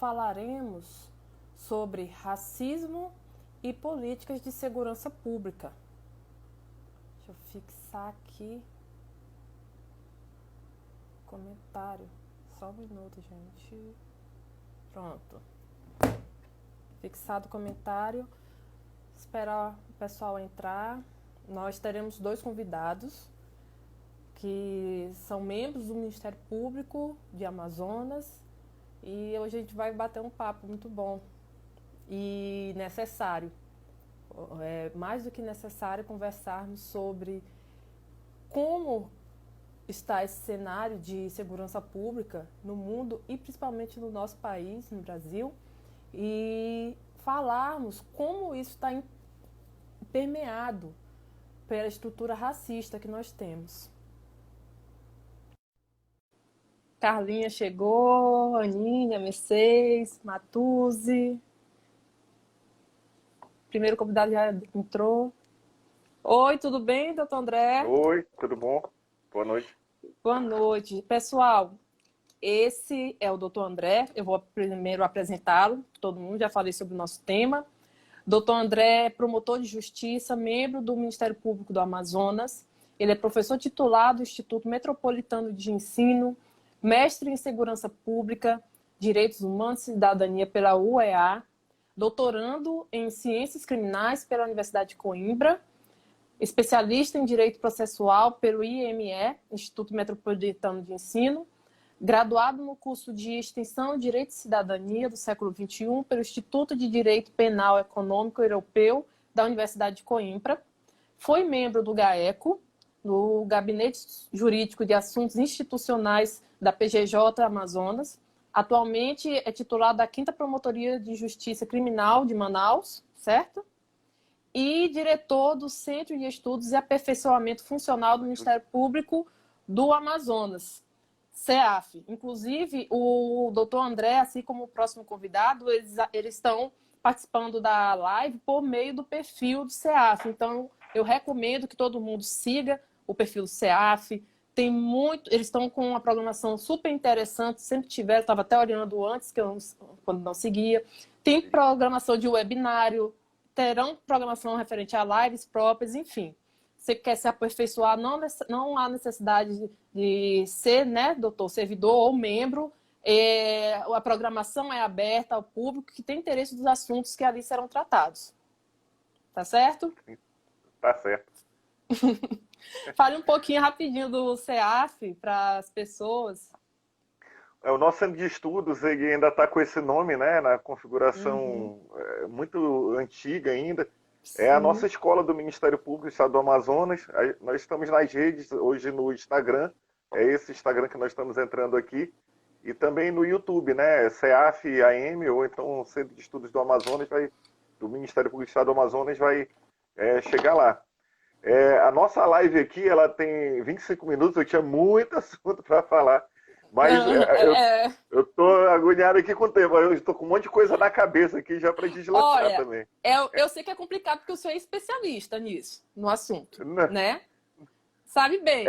falaremos sobre racismo e políticas de segurança pública. Deixa eu fixar aqui comentário. Só um minuto, gente. Pronto. Fixado o comentário. Esperar o pessoal entrar. Nós teremos 2 convidados que são membros do Ministério Público de Amazonas e hoje a gente vai bater um papo muito bom e necessário. É mais do que necessário conversarmos sobre como está esse cenário de segurança pública no mundo e principalmente no nosso país, no Brasil, e falarmos como isso está permeado pela estrutura racista que nós temos. Carlinha chegou, Aninha, Mercedes, Matuzzi. Primeiro convidado já entrou. Oi, tudo bem, doutor André? Oi, tudo bom? Boa noite. Boa noite. Pessoal, esse é o doutor André. Eu vou primeiro apresentá-lo. Todo mundo já falei sobre o nosso tema. Doutor André é promotor de justiça, membro do Ministério Público do Amazonas. Ele é professor titular do Instituto Metropolitano de Ensino, mestre em Segurança Pública, Direitos Humanos e Cidadania pela UEA, doutorando em Ciências Criminais pela Universidade de Coimbra, especialista em Direito Processual pelo IME, Instituto Metropolitano de Ensino, graduado no curso de Extensão de Direito e Cidadania do século XXI pelo Instituto de Direito Penal Econômico Europeu da Universidade de Coimbra, foi membro do GAECO, no Gabinete Jurídico de Assuntos Institucionais da PGJ Amazonas. Atualmente é titular da 5ª Promotoria de Justiça Criminal de Manaus, certo? E diretor do Centro de Estudos e Aperfeiçoamento Funcional do Ministério Público do Amazonas, CEAF. Inclusive, o doutor André, assim como o próximo convidado, eles estão participando da live por meio do perfil do CEAF. Então, eu recomendo que todo mundo siga o perfil do CEAF. Tem muito, eles estão com uma programação super interessante, sempre tiveram, estava até olhando antes, quando não seguia. Tem programação de webinário, terão programação referente a lives próprias, enfim. Você quer se aperfeiçoar, não há necessidade de ser, né, doutor, servidor ou membro. A programação é aberta ao público que tem interesse dos assuntos que ali serão tratados. Tá certo? Tá certo. Fale um pouquinho rapidinho do CEAF para as pessoas. O nosso centro de estudos ele ainda está com esse nome, né, na configuração muito antiga ainda. Sim. É a nossa escola do Ministério Público do Estado do Amazonas. Nós estamos nas redes, hoje no Instagram. É esse Instagram que nós estamos entrando aqui. E também no YouTube, né? CEAF AM, ou então o Centro de Estudos do Amazonas, do Ministério Público do Estado do Amazonas, vai chegar lá. A nossa live aqui, ela tem 25 minutos, eu tinha muito assunto para falar. Mas eu estou agoniado aqui com o tempo. Eu estou com um monte de coisa na cabeça aqui já para deslocar também. Eu sei que é complicado porque eu sou especialista nisso, no assunto, né? Sabe bem.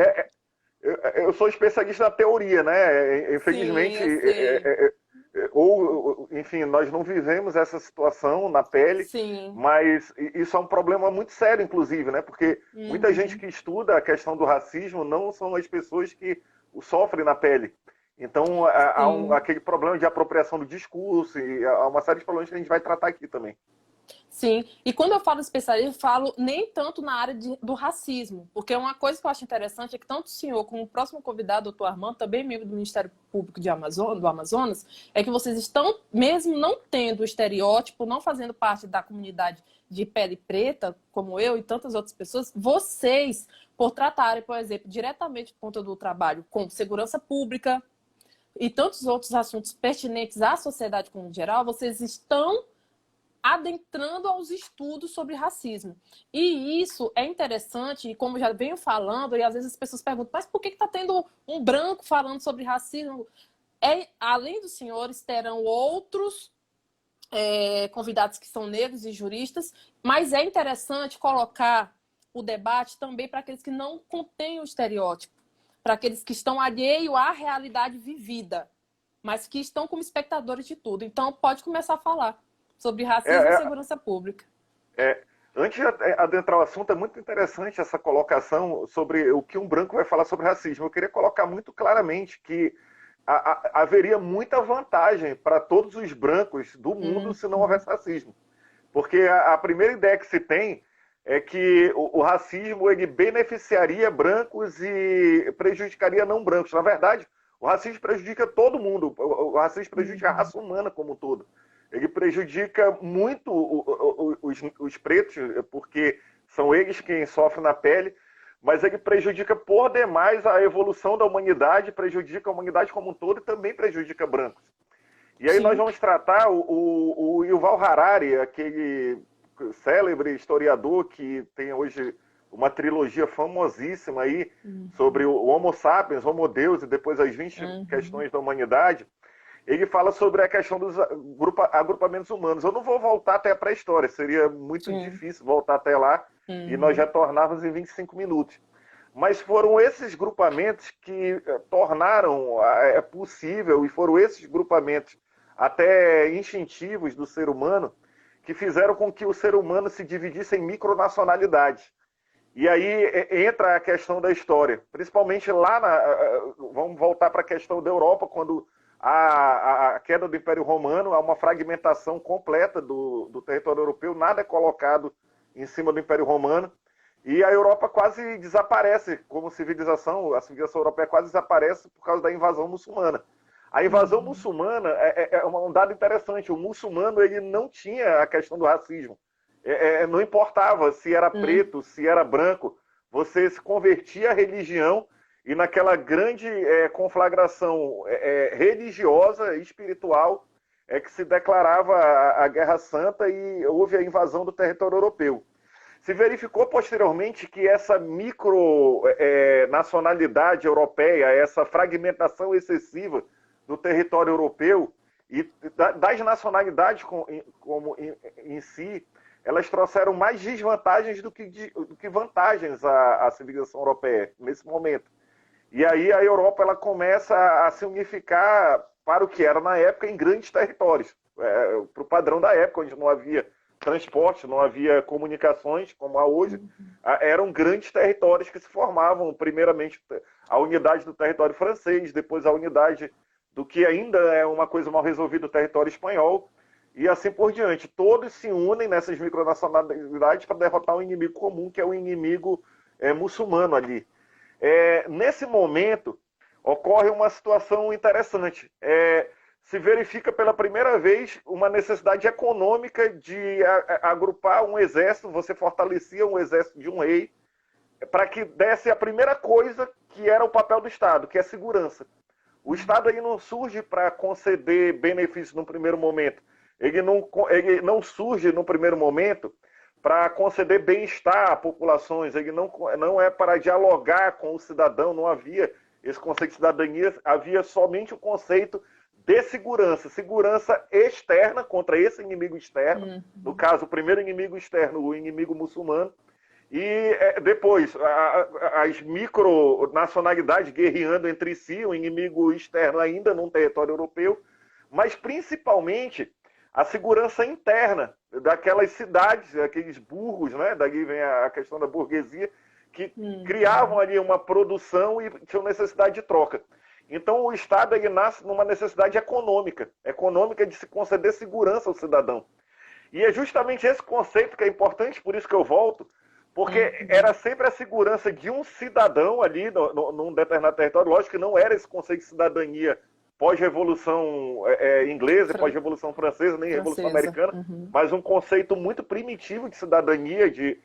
Eu sou especialista na teoria, né? Infelizmente, enfim, nós não vivemos essa situação na pele, Sim. Mas isso é um problema muito sério, inclusive, né? Porque muita gente que estuda a questão do racismo não são as pessoas que o sofrem na pele. Então, há aquele problema de apropriação do discurso e há uma série de problemas que a gente vai tratar aqui também. Sim, e quando eu falo especialista, eu falo nem tanto na área do racismo, porque uma coisa que eu acho interessante é que tanto o senhor como o próximo convidado, o doutor Armando, também membro do Ministério Público do Amazonas, é que vocês estão, mesmo não tendo o estereótipo, não fazendo parte da comunidade de pele preta, como eu e tantas outras pessoas, vocês, por tratarem, por exemplo, diretamente por conta do trabalho com segurança pública e tantos outros assuntos pertinentes à sociedade como geral, vocês estão adentrando aos estudos sobre racismo. E isso é interessante, e como já venho falando, e às vezes as pessoas perguntam, mas por que está tendo um branco falando sobre racismo? Além dos senhores, terão outros convidados que são negros e juristas, mas é interessante colocar o debate também para aqueles que não contêm o estereótipo, para aqueles que estão alheios à realidade vivida. mas que estão como espectadores de tudo. Então, pode começar a falar sobre racismo e segurança pública. Antes de adentrar o assunto, é muito interessante essa colocação sobre o que um branco vai falar sobre racismo. Eu queria colocar muito claramente que haveria muita vantagem para todos os brancos do mundo se não houvesse racismo. Porque a primeira ideia que se tem é que o racismo ele beneficiaria brancos e prejudicaria não brancos. Na verdade, o racismo prejudica todo mundo. O racismo prejudica a raça humana como um todo. Ele prejudica muito os pretos, porque são eles quem sofrem na pele, mas ele prejudica por demais a evolução da humanidade, prejudica a humanidade como um todo e também prejudica brancos. E aí nós vamos tratar o Yuval Harari, aquele célebre historiador que tem hoje uma trilogia famosíssima aí sobre o Homo sapiens, Homo Deus e depois as 20 questões da humanidade. Ele fala sobre a questão dos agrupamentos humanos. Eu não vou voltar até a pré-história, seria muito difícil voltar até lá e nós retornarmos em 25 minutos. Mas foram esses grupamentos que tornaram possível, e foram esses grupamentos até instintivos do ser humano, que fizeram com que o ser humano se dividisse em micronacionalidades. E aí entra a questão da história, principalmente lá, vamos voltar para a questão da Europa, quando a queda do Império Romano, há uma fragmentação completa do território europeu, nada é colocado em cima do Império Romano, e a Europa quase desaparece como civilização, a civilização europeia quase desaparece por causa da invasão muçulmana. A invasão muçulmana é um dado interessante, o muçulmano ele não tinha a questão do racismo, não importava se era preto, se era branco, você se convertia à religião. E naquela grande conflagração religiosa e espiritual que se declarava a Guerra Santa e houve a invasão do território europeu. Se verificou posteriormente que essa micronacionalidade europeia, essa fragmentação excessiva do território europeu e das nacionalidades como em si, elas trouxeram mais desvantagens do que vantagens à civilização europeia nesse momento. E aí a Europa ela começa a se unificar para o que era na época em grandes territórios, para o padrão da época, onde não havia transporte, não havia comunicações como há hoje, eram grandes territórios que se formavam, primeiramente a unidade do território francês, depois a unidade do que ainda é uma coisa mal resolvida, o território espanhol, e assim por diante. Todos se unem nessas micronacionalidades para derrotar um inimigo comum, que é o inimigo muçulmano ali. Nesse momento, ocorre uma situação interessante. Se verifica pela primeira vez uma necessidade econômica de agrupar um exército, você fortalecia um exército de um rei, para que desse a primeira coisa que era o papel do Estado, que é a segurança. O Estado aí não surge para conceder benefícios no primeiro momento. Ele não surge no primeiro momento para conceder bem-estar a populações, ele não é para dialogar com o cidadão, não havia esse conceito de cidadania, havia somente o conceito de segurança, segurança externa contra esse inimigo externo, no caso, o primeiro inimigo externo, o inimigo muçulmano, e depois as micronacionalidades guerreando entre si, o inimigo externo ainda num território europeu, mas principalmente a segurança interna daquelas cidades, aqueles burgos, né? Daí vem a questão da burguesia, que criavam ali uma produção e tinham necessidade de troca. Então o Estado ele nasce numa necessidade econômica de se conceder segurança ao cidadão. E é justamente esse conceito que é importante, por isso que eu volto, porque era sempre a segurança de um cidadão ali num determinado território. Lógico que não era esse conceito de cidadania pós-revolução inglesa, pós-revolução francesa, nem revolução americana, mas um conceito muito primitivo de cidadania, de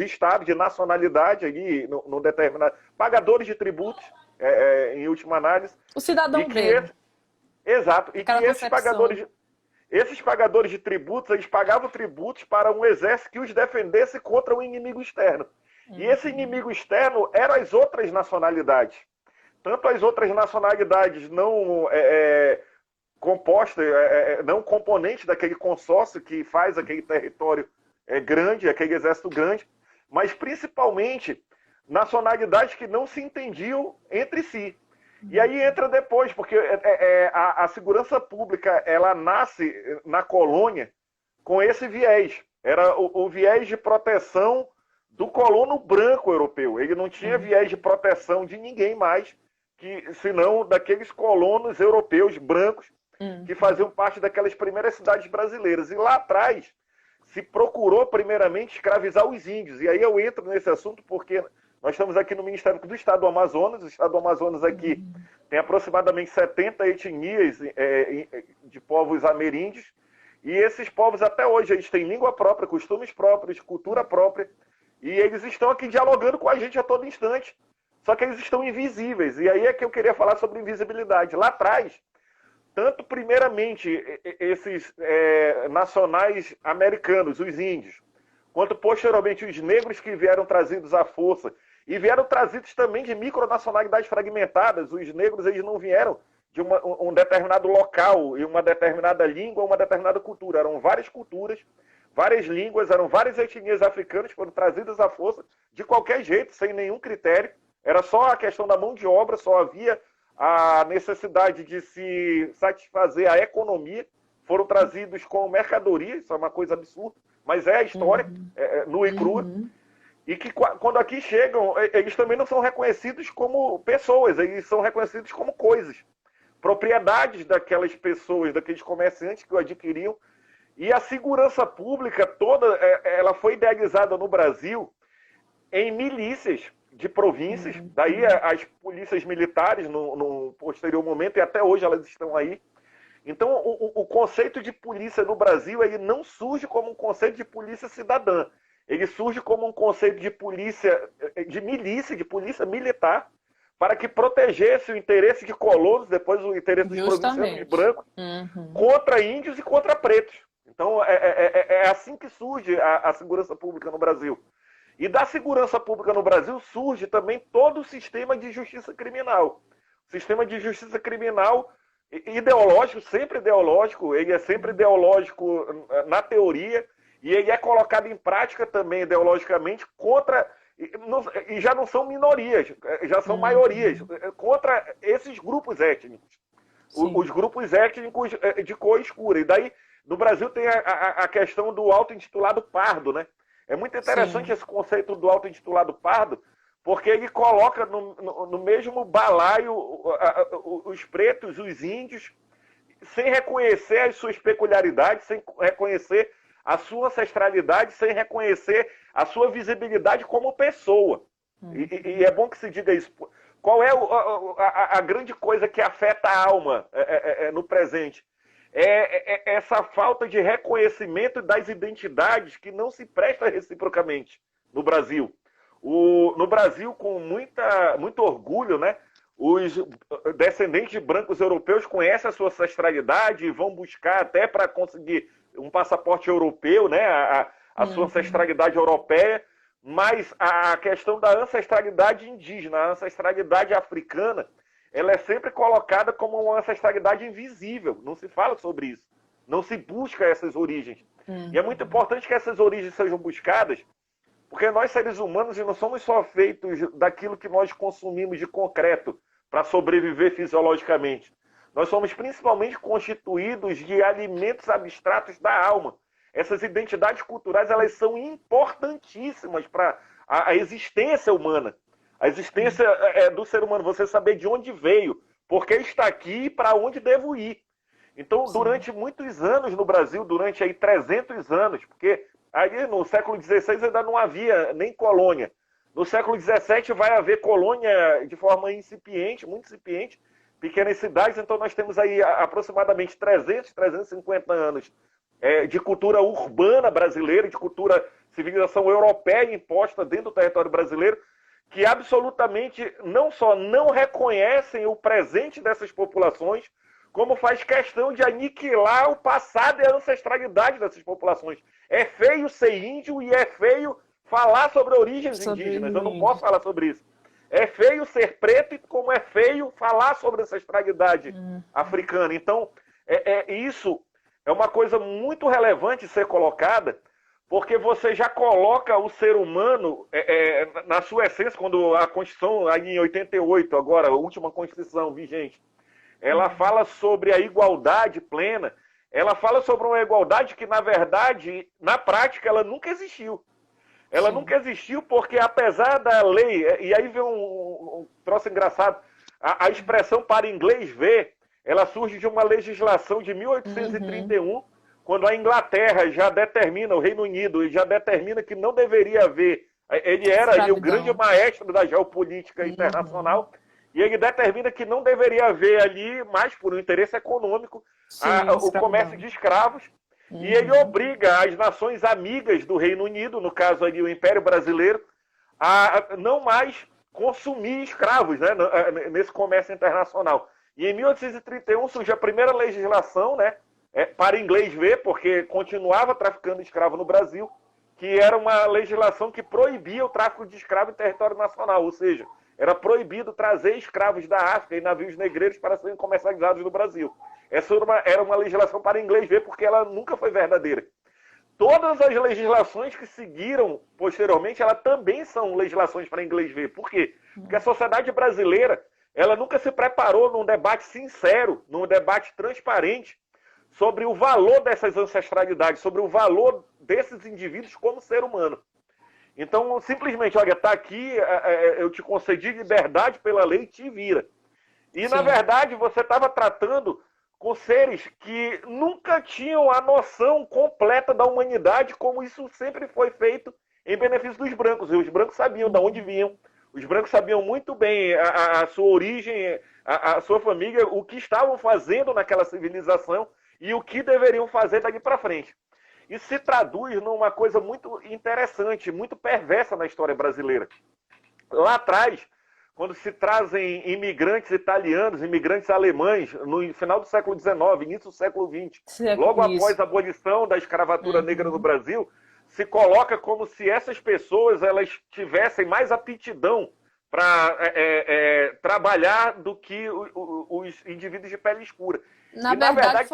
Estado, de nacionalidade, ali, no determinado... Pagadores de tributos, em última análise. O cidadão mesmo. Exato. E que esses pagadores de tributos, eles pagavam tributos para um exército que os defendesse contra um inimigo externo. E esse inimigo externo eram as outras nacionalidades. Tanto as outras nacionalidades não compostas, não componentes daquele consórcio que faz aquele território grande, aquele exército grande, mas principalmente nacionalidades que não se entendiam entre si. E aí entra depois, porque a segurança pública, ela nasce na colônia com esse viés. Era o viés de proteção do colono branco europeu. Ele não tinha viés de proteção de ninguém mais, senão daqueles colonos europeus brancos que faziam parte daquelas primeiras cidades brasileiras. E lá atrás se procurou primeiramente escravizar os índios. E aí eu entro nesse assunto porque nós estamos aqui no Ministério do Estado do Amazonas. O Estado do Amazonas aqui tem aproximadamente 70 etnias de povos ameríndios. E esses povos até hoje eles têm língua própria, costumes próprios, cultura própria. E eles estão aqui dialogando com a gente a todo instante. Só que eles estão invisíveis. E aí é que eu queria falar sobre invisibilidade. Lá atrás, tanto primeiramente esses nacionais americanos, os índios, quanto posteriormente os negros que vieram trazidos à força, e vieram trazidos também de micronacionalidades fragmentadas. Os negros eles não vieram de um determinado local, e uma determinada língua, uma determinada cultura. Eram várias culturas, várias línguas, eram várias etnias africanas que foram trazidas à força de qualquer jeito, sem nenhum critério. Era só a questão da mão de obra, só havia a necessidade de se satisfazer a economia. Foram trazidos como mercadoria, isso é uma coisa absurda, mas é a história, nua e crua. E que quando aqui chegam, eles também não são reconhecidos como pessoas, eles são reconhecidos como coisas, propriedades daquelas pessoas, daqueles comerciantes que o adquiriam. E a segurança pública toda, ela foi idealizada no Brasil em milícias de províncias, daí as polícias militares no posterior momento, e até hoje elas estão aí. Então, o conceito de polícia no Brasil, ele não surge como um conceito de polícia cidadã. Ele surge como um conceito de polícia, de milícia, de polícia militar, para que protegesse o interesse de colonos, depois o interesse dos provincianos brancos, contra índios e contra pretos. Então, é assim que surge a segurança pública no Brasil. E da segurança pública no Brasil surge também todo o sistema de justiça criminal. O sistema de justiça criminal ideológico, sempre ideológico, ele é sempre ideológico na teoria, e ele é colocado em prática também ideologicamente contra, e já não são minorias, já são maiorias, contra esses grupos étnicos. Os grupos étnicos de cor escura. E daí, no Brasil tem a questão do auto-intitulado pardo, né? É muito interessante esse conceito do auto-intitulado pardo, porque ele coloca no mesmo balaio os pretos, os índios, sem reconhecer as suas peculiaridades, sem reconhecer a sua ancestralidade, sem reconhecer a sua visibilidade como pessoa. E é bom que se diga isso. Qual é a grande coisa que afeta a alma no presente? É essa falta de reconhecimento das identidades que não se presta reciprocamente no Brasil. No Brasil, com muito orgulho, né, os descendentes de brancos europeus conhecem a sua ancestralidade e vão buscar até para conseguir um passaporte europeu, né, a sua ancestralidade europeia, mas a questão da ancestralidade indígena, a ancestralidade africana, ela é sempre colocada como uma ancestralidade invisível. Não se fala sobre isso. Não se busca essas origens. E é muito importante que essas origens sejam buscadas, porque nós, seres humanos, não somos só feitos daquilo que nós consumimos de concreto para sobreviver fisiologicamente. Nós somos principalmente constituídos de alimentos abstratos da alma. Essas identidades culturais, elas são importantíssimas para a existência humana. A existência do ser humano, você saber de onde veio, por que está aqui e para onde devo ir. Então, durante muitos anos no Brasil, durante aí 300 anos, porque aí no século XVI ainda não havia nem colônia. No século XVII vai haver colônia de forma incipiente, muito incipiente, pequenas cidades. Então nós temos aí aproximadamente 350 anos de cultura urbana brasileira, de cultura civilização europeia imposta dentro do território brasileiro, que absolutamente não só não reconhecem o presente dessas populações, como faz questão de aniquilar o passado e a ancestralidade dessas populações. É feio ser índio e é feio falar sobre origens indígenas. Eu não posso falar sobre isso. É feio ser preto, como é feio falar sobre ancestralidade africana. Então, isso é uma coisa muito relevante ser colocada, porque você já coloca o ser humano na sua essência, quando a Constituição, aí em 88, agora, a última Constituição vigente, ela fala sobre a igualdade plena, ela fala sobre uma igualdade que, na verdade, na prática, ela nunca existiu. Ela Sim. nunca existiu porque, apesar da lei, e aí vem um troço engraçado, a expressão para inglês ver, ela surge de uma legislação de 1831, quando a Inglaterra já determina, o Reino Unido já determina que não deveria haver, ele era ali o grande maestro da geopolítica internacional, e ele determina que não deveria haver ali, mais por um interesse econômico, o comércio de escravos, e ele obriga as nações amigas do Reino Unido, no caso ali o Império Brasileiro, a não mais consumir escravos, né, nesse comércio internacional. E em 1831 surge a primeira legislação, né, para inglês ver, porque continuava traficando escravo no Brasil, que era uma legislação que proibia o tráfico de escravo em território nacional, ou seja, era proibido trazer escravos da África em navios negreiros para serem comercializados no Brasil. Essa era uma legislação para inglês ver, porque ela nunca foi verdadeira. Todas as legislações que seguiram posteriormente, elas também são legislações para inglês ver. Por quê? Porque a sociedade brasileira, ela nunca se preparou num debate sincero, num debate transparente, sobre o valor dessas ancestralidades, sobre o valor desses indivíduos como ser humano. Então, simplesmente, olha, está aqui, eu te concedi liberdade pela lei, te vira. E, na verdade, você estava tratando com seres que nunca tinham a noção completa da humanidade, como isso sempre foi feito em benefício dos brancos. E os brancos sabiam de onde vinham, os brancos sabiam muito bem a sua origem, a sua família, o que estavam fazendo naquela civilização e o que deveriam fazer daqui para frente. Isso se traduz numa coisa muito interessante, muito perversa na história brasileira. Lá atrás, quando se trazem imigrantes italianos, imigrantes alemães, no final do século XIX, início do século XX, logo após a abolição da escravatura negra no Brasil, se coloca como se essas pessoas elas tivessem mais aptidão para trabalhar do que os indivíduos de pele escura. Na verdade,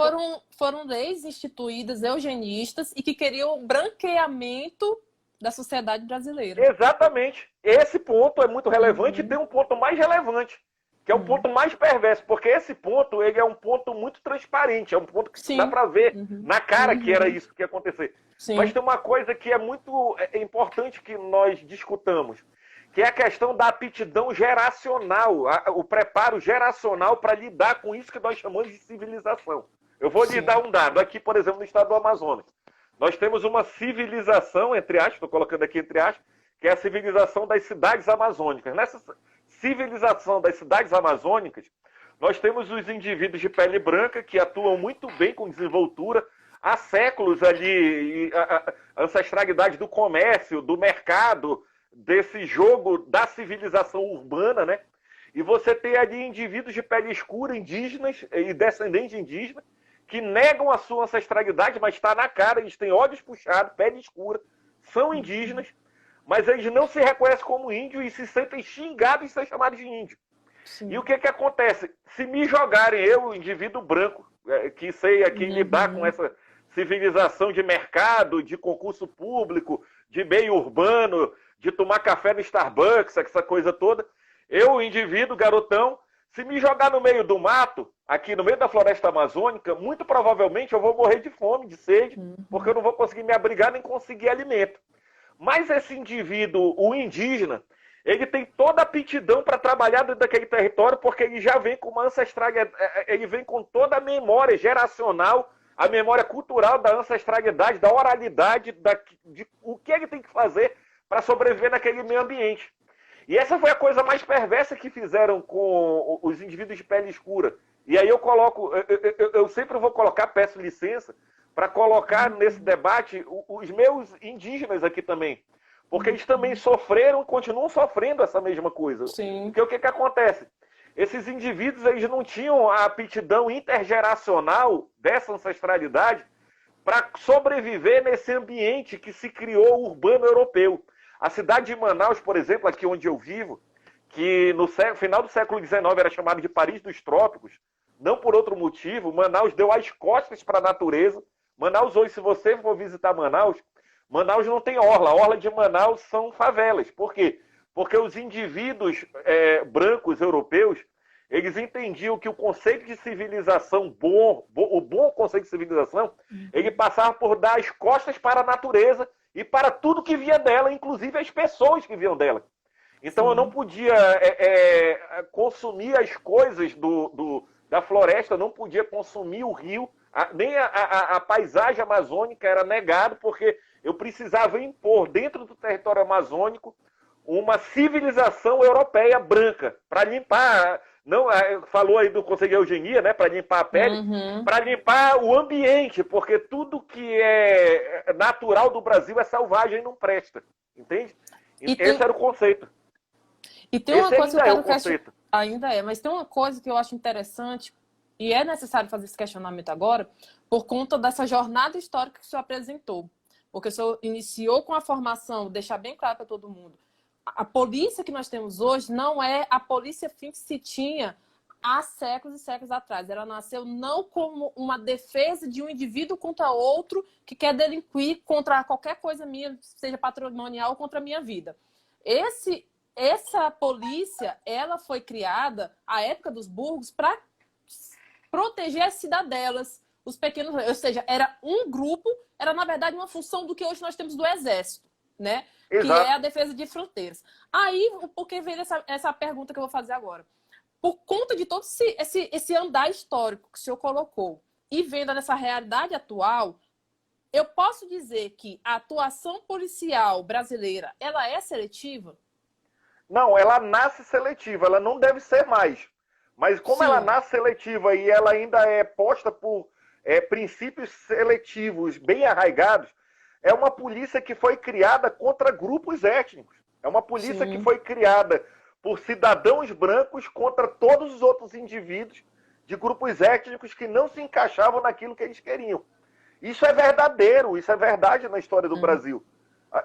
foram leis instituídas eugenistas e que queriam o branqueamento da sociedade brasileira. Exatamente. Esse ponto é muito relevante e tem um ponto mais relevante, que é o ponto mais perverso, porque esse ponto ele é um ponto muito transparente, é um ponto que dá para ver na cara que era isso que ia acontecer. Sim. Mas tem uma coisa que é muito importante que nós discutamos, que é a questão da aptidão geracional, o preparo geracional para lidar com isso que nós chamamos de civilização. Eu vou lhe dar um dado. Aqui, por exemplo, no estado do Amazonas, nós temos uma civilização, entre aspas, estou colocando aqui entre aspas, que é a civilização das cidades amazônicas. Nessa civilização das cidades amazônicas, nós temos os indivíduos de pele branca que atuam muito bem com desenvoltura, há séculos ali, a ancestralidade do comércio, do mercado, desse jogo da civilização urbana, né? E você tem ali indivíduos de pele escura, indígenas e descendentes de indígenas, que negam a sua ancestralidade, mas está na cara, eles têm olhos puxados, pele escura, são indígenas, mas eles não se reconhecem como índio e se sentem xingados de ser chamados de índio. Sim. E o que acontece? Se me jogarem, eu, indivíduo branco, que sei aqui lidar com essa civilização de mercado, de concurso público, de meio urbano, de tomar café no Starbucks, essa coisa toda, eu, indivíduo, garotão, se me jogar no meio do mato, aqui no meio da floresta amazônica, muito provavelmente eu vou morrer de fome, de sede, porque eu não vou conseguir me abrigar nem conseguir alimento. Mas esse indivíduo, o indígena, ele tem toda a aptidão para trabalhar dentro daquele território, porque ele já vem com uma ancestralidade, ele vem com toda a memória geracional, a memória cultural da ancestralidade, da oralidade, de o que ele tem que fazer para sobreviver naquele meio ambiente. E essa foi a coisa mais perversa que fizeram com os indivíduos de pele escura. E aí eu coloco, eu sempre vou colocar, peço licença, para colocar nesse debate os meus indígenas aqui também. Porque eles também sofreram e continuam sofrendo essa mesma coisa. Sim. Porque o que acontece? Esses indivíduos eles não tinham a aptidão intergeracional dessa ancestralidade para sobreviver nesse ambiente que se criou urbano europeu. A cidade de Manaus, por exemplo, aqui onde eu vivo, que no final do século XIX era chamada de Paris dos Trópicos, não por outro motivo, Manaus deu as costas para a natureza. Manaus hoje, se você for visitar Manaus, Manaus não tem orla. A orla de Manaus são favelas. Por quê? Porque os indivíduos brancos europeus, eles entendiam que o conceito de civilização o bom conceito de civilização, ele passava por dar as costas para a natureza e para tudo que vinha dela, inclusive as pessoas que vinham dela. Então eu não podia consumir as coisas da floresta, não podia consumir o rio, nem a paisagem amazônica era negado, porque eu precisava impor dentro do território amazônico uma civilização europeia branca, para limpar, não, falou aí do conceito de eugenia, né, para limpar a pele, para limpar o ambiente, porque tudo que é natural do Brasil é selvagem e não presta, entende? Esse era o conceito. E tem uma coisa que eu quero ainda mas tem uma coisa que eu acho interessante, e é necessário fazer esse questionamento agora, por conta dessa jornada histórica que o senhor apresentou. Porque o senhor iniciou com a formação, deixar bem claro para todo mundo, a polícia que nós temos hoje não é a polícia fim que se tinha há séculos e séculos atrás. Ela nasceu não como uma defesa de um indivíduo contra outro que quer delinquir contra qualquer coisa minha, seja patrimonial ou contra a minha vida. Essa polícia, ela foi criada, à época dos burgos, para proteger as cidadelas, os pequenos... Ou seja, era um grupo, era, na verdade, uma função do que hoje nós temos do Exército, né? Exato. Que é a defesa de fronteiras. Aí, por que veio essa pergunta que eu vou fazer agora? Por conta de todo esse andar histórico que o senhor colocou, e vendo nessa realidade atual, eu posso dizer que a atuação policial brasileira, ela é seletiva? Não, ela nasce seletiva, ela não deve ser mais. Mas como ela nasce seletiva e ela ainda é posta por princípios seletivos bem arraigados, é uma polícia que foi criada contra grupos étnicos. É uma polícia que foi criada por cidadãos brancos contra todos os outros indivíduos de grupos étnicos que não se encaixavam naquilo que eles queriam. Isso é verdadeiro, isso é verdade na história do Brasil.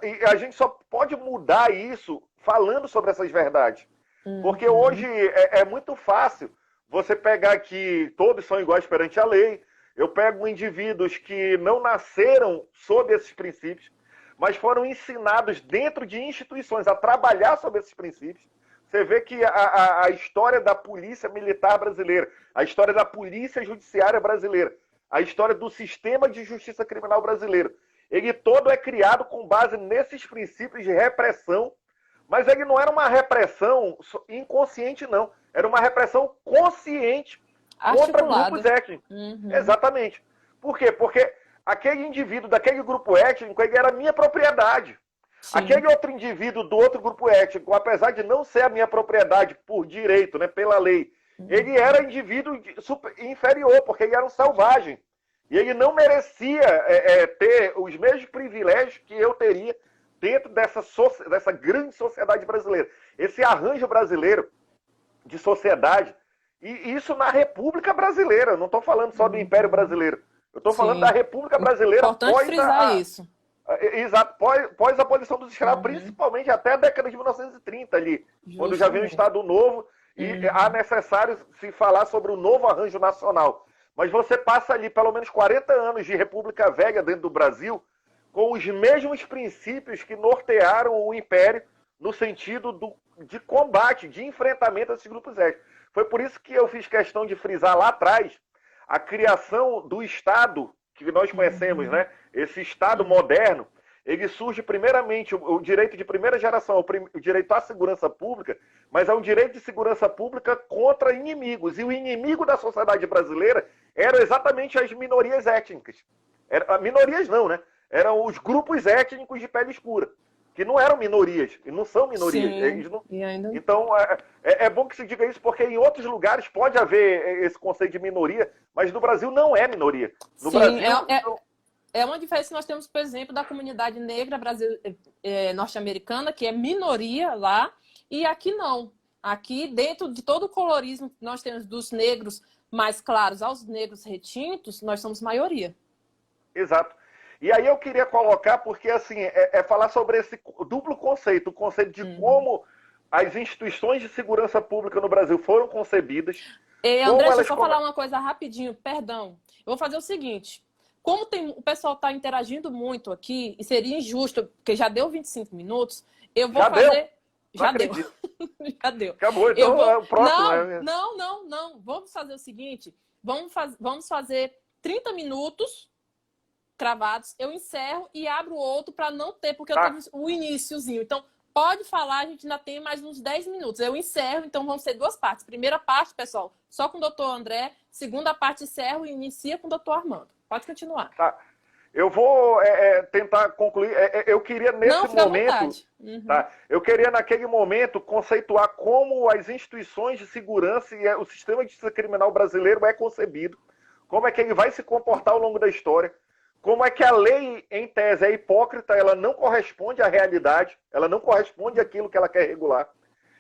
E a gente só pode mudar isso falando sobre essas verdades. Porque hoje é muito fácil você pegar que todos são iguais perante a lei. Eu pego indivíduos que não nasceram sob esses princípios, mas foram ensinados dentro de instituições a trabalhar sobre esses princípios. Você vê que a história da polícia militar brasileira, a história da polícia judiciária brasileira, a história do sistema de justiça criminal brasileiro, ele todo é criado com base nesses princípios de repressão, mas ele não era uma repressão inconsciente, não. Era uma repressão consciente contra grupos étnicos. Exatamente. Por quê? Porque aquele indivíduo daquele grupo étnico, ele era minha propriedade. Aquele outro indivíduo do outro grupo étnico, apesar de não ser a minha propriedade por direito, né, pela lei, ele era indivíduo inferior, porque ele era um selvagem. E ele não merecia ter os mesmos privilégios que eu teria dentro dessa grande sociedade brasileira. Esse arranjo brasileiro de sociedade, e isso na República Brasileira, eu não estou falando só do Império Brasileiro, eu estou falando da República Brasileira importante frisar isso. Exato, pós a abolição dos escravos, principalmente até a década de 1930 ali, quando já veio um Estado novo e há necessário se falar sobre o novo arranjo nacional. Mas você passa ali pelo menos 40 anos de República Velha dentro do Brasil com os mesmos princípios que nortearam o Império no sentido de combate, de enfrentamento a esses grupos étnicos. Foi por isso que eu fiz questão de frisar lá atrás a criação do Estado que nós conhecemos, né? Esse Estado moderno, ele surge primeiramente, o direito de primeira geração, o direito à segurança pública, mas é um direito de segurança pública contra inimigos. E o inimigo da sociedade brasileira eram exatamente as minorias étnicas. Minorias não, né? Eram os grupos étnicos de pele escura, que não eram minorias, e não são minorias. Eles não... Então, é bom que se diga isso, porque em outros lugares pode haver esse conceito de minoria, mas no Brasil não é minoria. No Brasil... É uma diferença que nós temos, por exemplo, da comunidade negra norte-americana, que é minoria lá, e aqui não. Aqui, dentro de todo o colorismo que nós temos dos negros mais claros aos negros retintos, nós somos maioria. Exato. E aí eu queria colocar, porque assim, falar sobre esse duplo conceito, o conceito de como as instituições de segurança pública no Brasil foram concebidas. André, deixa eu só falar uma coisa rapidinho, perdão. Eu vou fazer o seguinte, Como o pessoal está interagindo muito aqui, e seria injusto, porque já deu 25 minutos, eu vou fazer... Já deu. Já deu. Acabou, então é o próximo. Não. Vamos fazer o seguinte, vamos fazer 30 minutos cravados, eu encerro e abro outro para não ter, porque eu tenho o iniciozinho. Então, pode falar, a gente ainda tem mais uns 10 minutos. Eu encerro, então vão ser 2 partes. Primeira parte, pessoal, só com o doutor André. Segunda parte, encerro e inicia com o doutor Armando. Pode continuar. Tá. Eu vou tentar concluir. Eu queria, nesse momento... Tá? Eu queria, naquele momento, conceituar como as instituições de segurança e o sistema de justiça criminal brasileiro é concebido, como é que ele vai se comportar ao longo da história, como é que a lei, em tese, é hipócrita, ela não corresponde à realidade, ela não corresponde àquilo que ela quer regular.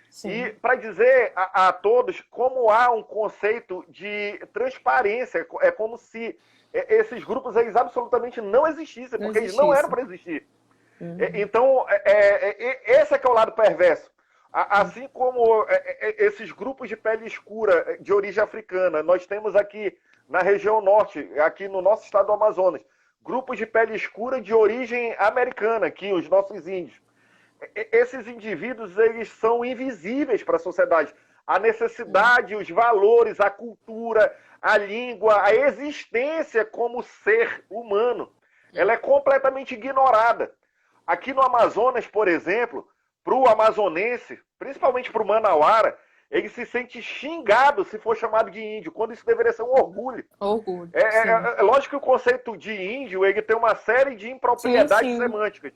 Sim. E para dizer a todos como há um conceito de transparência, é como se esses grupos eles absolutamente não existissem, porque eles não eram para existir. Uhum. Então, esse é que é o lado perverso. Assim como esses grupos de pele escura de origem africana, nós temos aqui na região norte, aqui no nosso estado do Amazonas, grupos de pele escura de origem americana, aqui, os nossos índios. Esses indivíduos, eles são invisíveis para a sociedade. A necessidade, os valores, a cultura, a língua, a existência como ser humano, ela é completamente ignorada. Aqui no Amazonas, por exemplo, para o amazonense, principalmente para o manauara, ele se sente xingado se for chamado de índio, quando isso deveria ser um orgulho. Orgulho. É lógico que o conceito de índio ele tem uma série de impropriedades semânticas.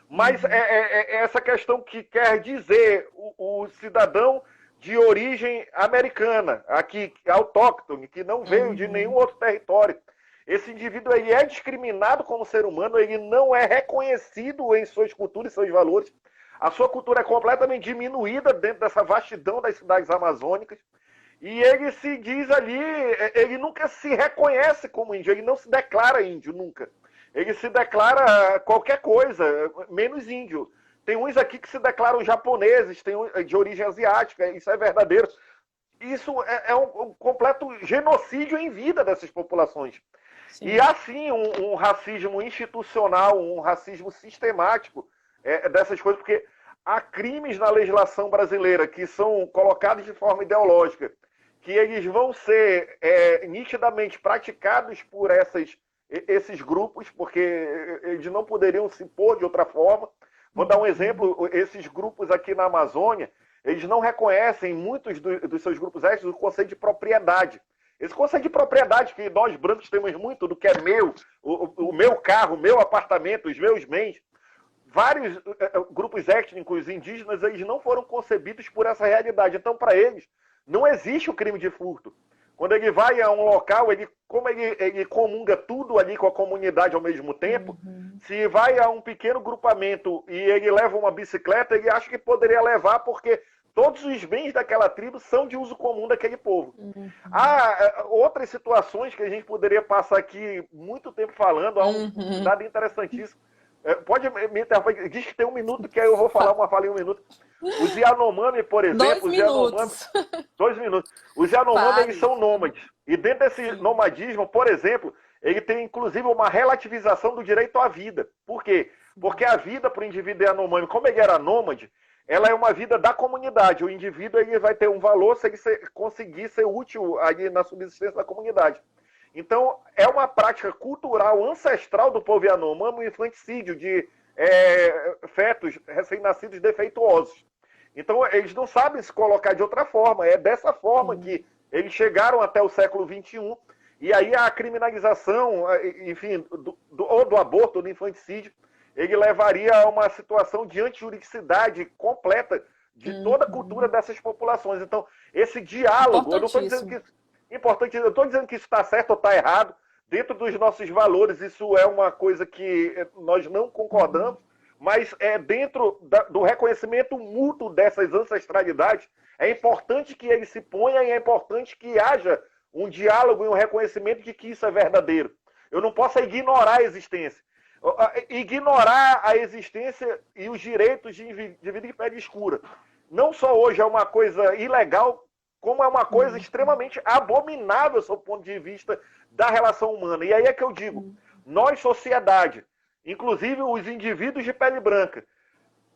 Mas essa questão que quer dizer o cidadão de origem americana, aqui autóctone, que não veio de nenhum outro território. Esse indivíduo ele é discriminado como ser humano, ele não é reconhecido em suas culturas e seus valores. A sua cultura é completamente diminuída dentro dessa vastidão das cidades amazônicas. E ele se diz ali, ele nunca se reconhece como índio, ele não se declara índio, nunca. Ele se declara qualquer coisa, menos índio. Tem uns aqui que se declaram japoneses, tem de origem asiática, isso é verdadeiro. Isso é um completo genocídio em vida dessas populações. Sim. E assim, um racismo institucional, um racismo sistemático dessas coisas, porque há crimes na legislação brasileira que são colocados de forma ideológica, que eles vão ser nitidamente praticados por esses grupos, porque eles não poderiam se impor de outra forma. Vou dar um exemplo, esses grupos aqui na Amazônia, eles não reconhecem, muitos dos seus grupos étnicos, o conceito de propriedade. Esse conceito de propriedade que nós brancos temos muito, do que é meu, o meu carro, o meu apartamento, os meus bens. Vários grupos étnicos indígenas, eles não foram concebidos por essa realidade. Então, para eles, não existe o crime de furto. Quando ele vai a um local, como ele comunga tudo ali com a comunidade ao mesmo tempo, se vai a um pequeno grupamento e ele leva uma bicicleta, ele acha que poderia levar porque todos os bens daquela tribo são de uso comum daquele povo. Há outras situações que a gente poderia passar aqui muito tempo falando, há um dado interessantíssimo. Pode me interromper, diz que tem 1 minuto, que aí eu vou falar uma fala em 1 minuto. Os Yanomami, por exemplo... 2 minutos. 2 minutos. Os Yanomami, eles são nômades. E dentro desse nomadismo, por exemplo, ele tem inclusive uma relativização do direito à vida. Por quê? Porque a vida para o indivíduo Yanomami, como ele era nômade, ela é uma vida da comunidade. O indivíduo ele vai ter um valor se ele conseguir ser útil ali na subsistência da comunidade. Então, é uma prática cultural ancestral do povo Yanomami o infanticídio de fetos recém-nascidos defeituosos. Então, eles não sabem se colocar de outra forma. É dessa forma que eles chegaram até o século XXI. E aí a criminalização, enfim, ou do aborto, ou do infanticídio, ele levaria a uma situação de antijuridicidade completa de toda a cultura dessas populações. Então, esse diálogo, eu não estou dizendo que importante, eu estou dizendo que isso está certo ou está errado, dentro dos nossos valores, isso é uma coisa que nós não concordamos, mas dentro do reconhecimento mútuo dessas ancestralidades, é importante que ele se ponha e é importante que haja um diálogo e um reconhecimento de que isso é verdadeiro. Eu não posso ignorar a existência. Ignorar a existência e os direitos de indivíduo de pele escura. Não só hoje é uma coisa ilegal, como é uma coisa extremamente abominável sob o ponto de vista da relação humana. E aí é que eu digo, nós, sociedade, inclusive os indivíduos de pele branca,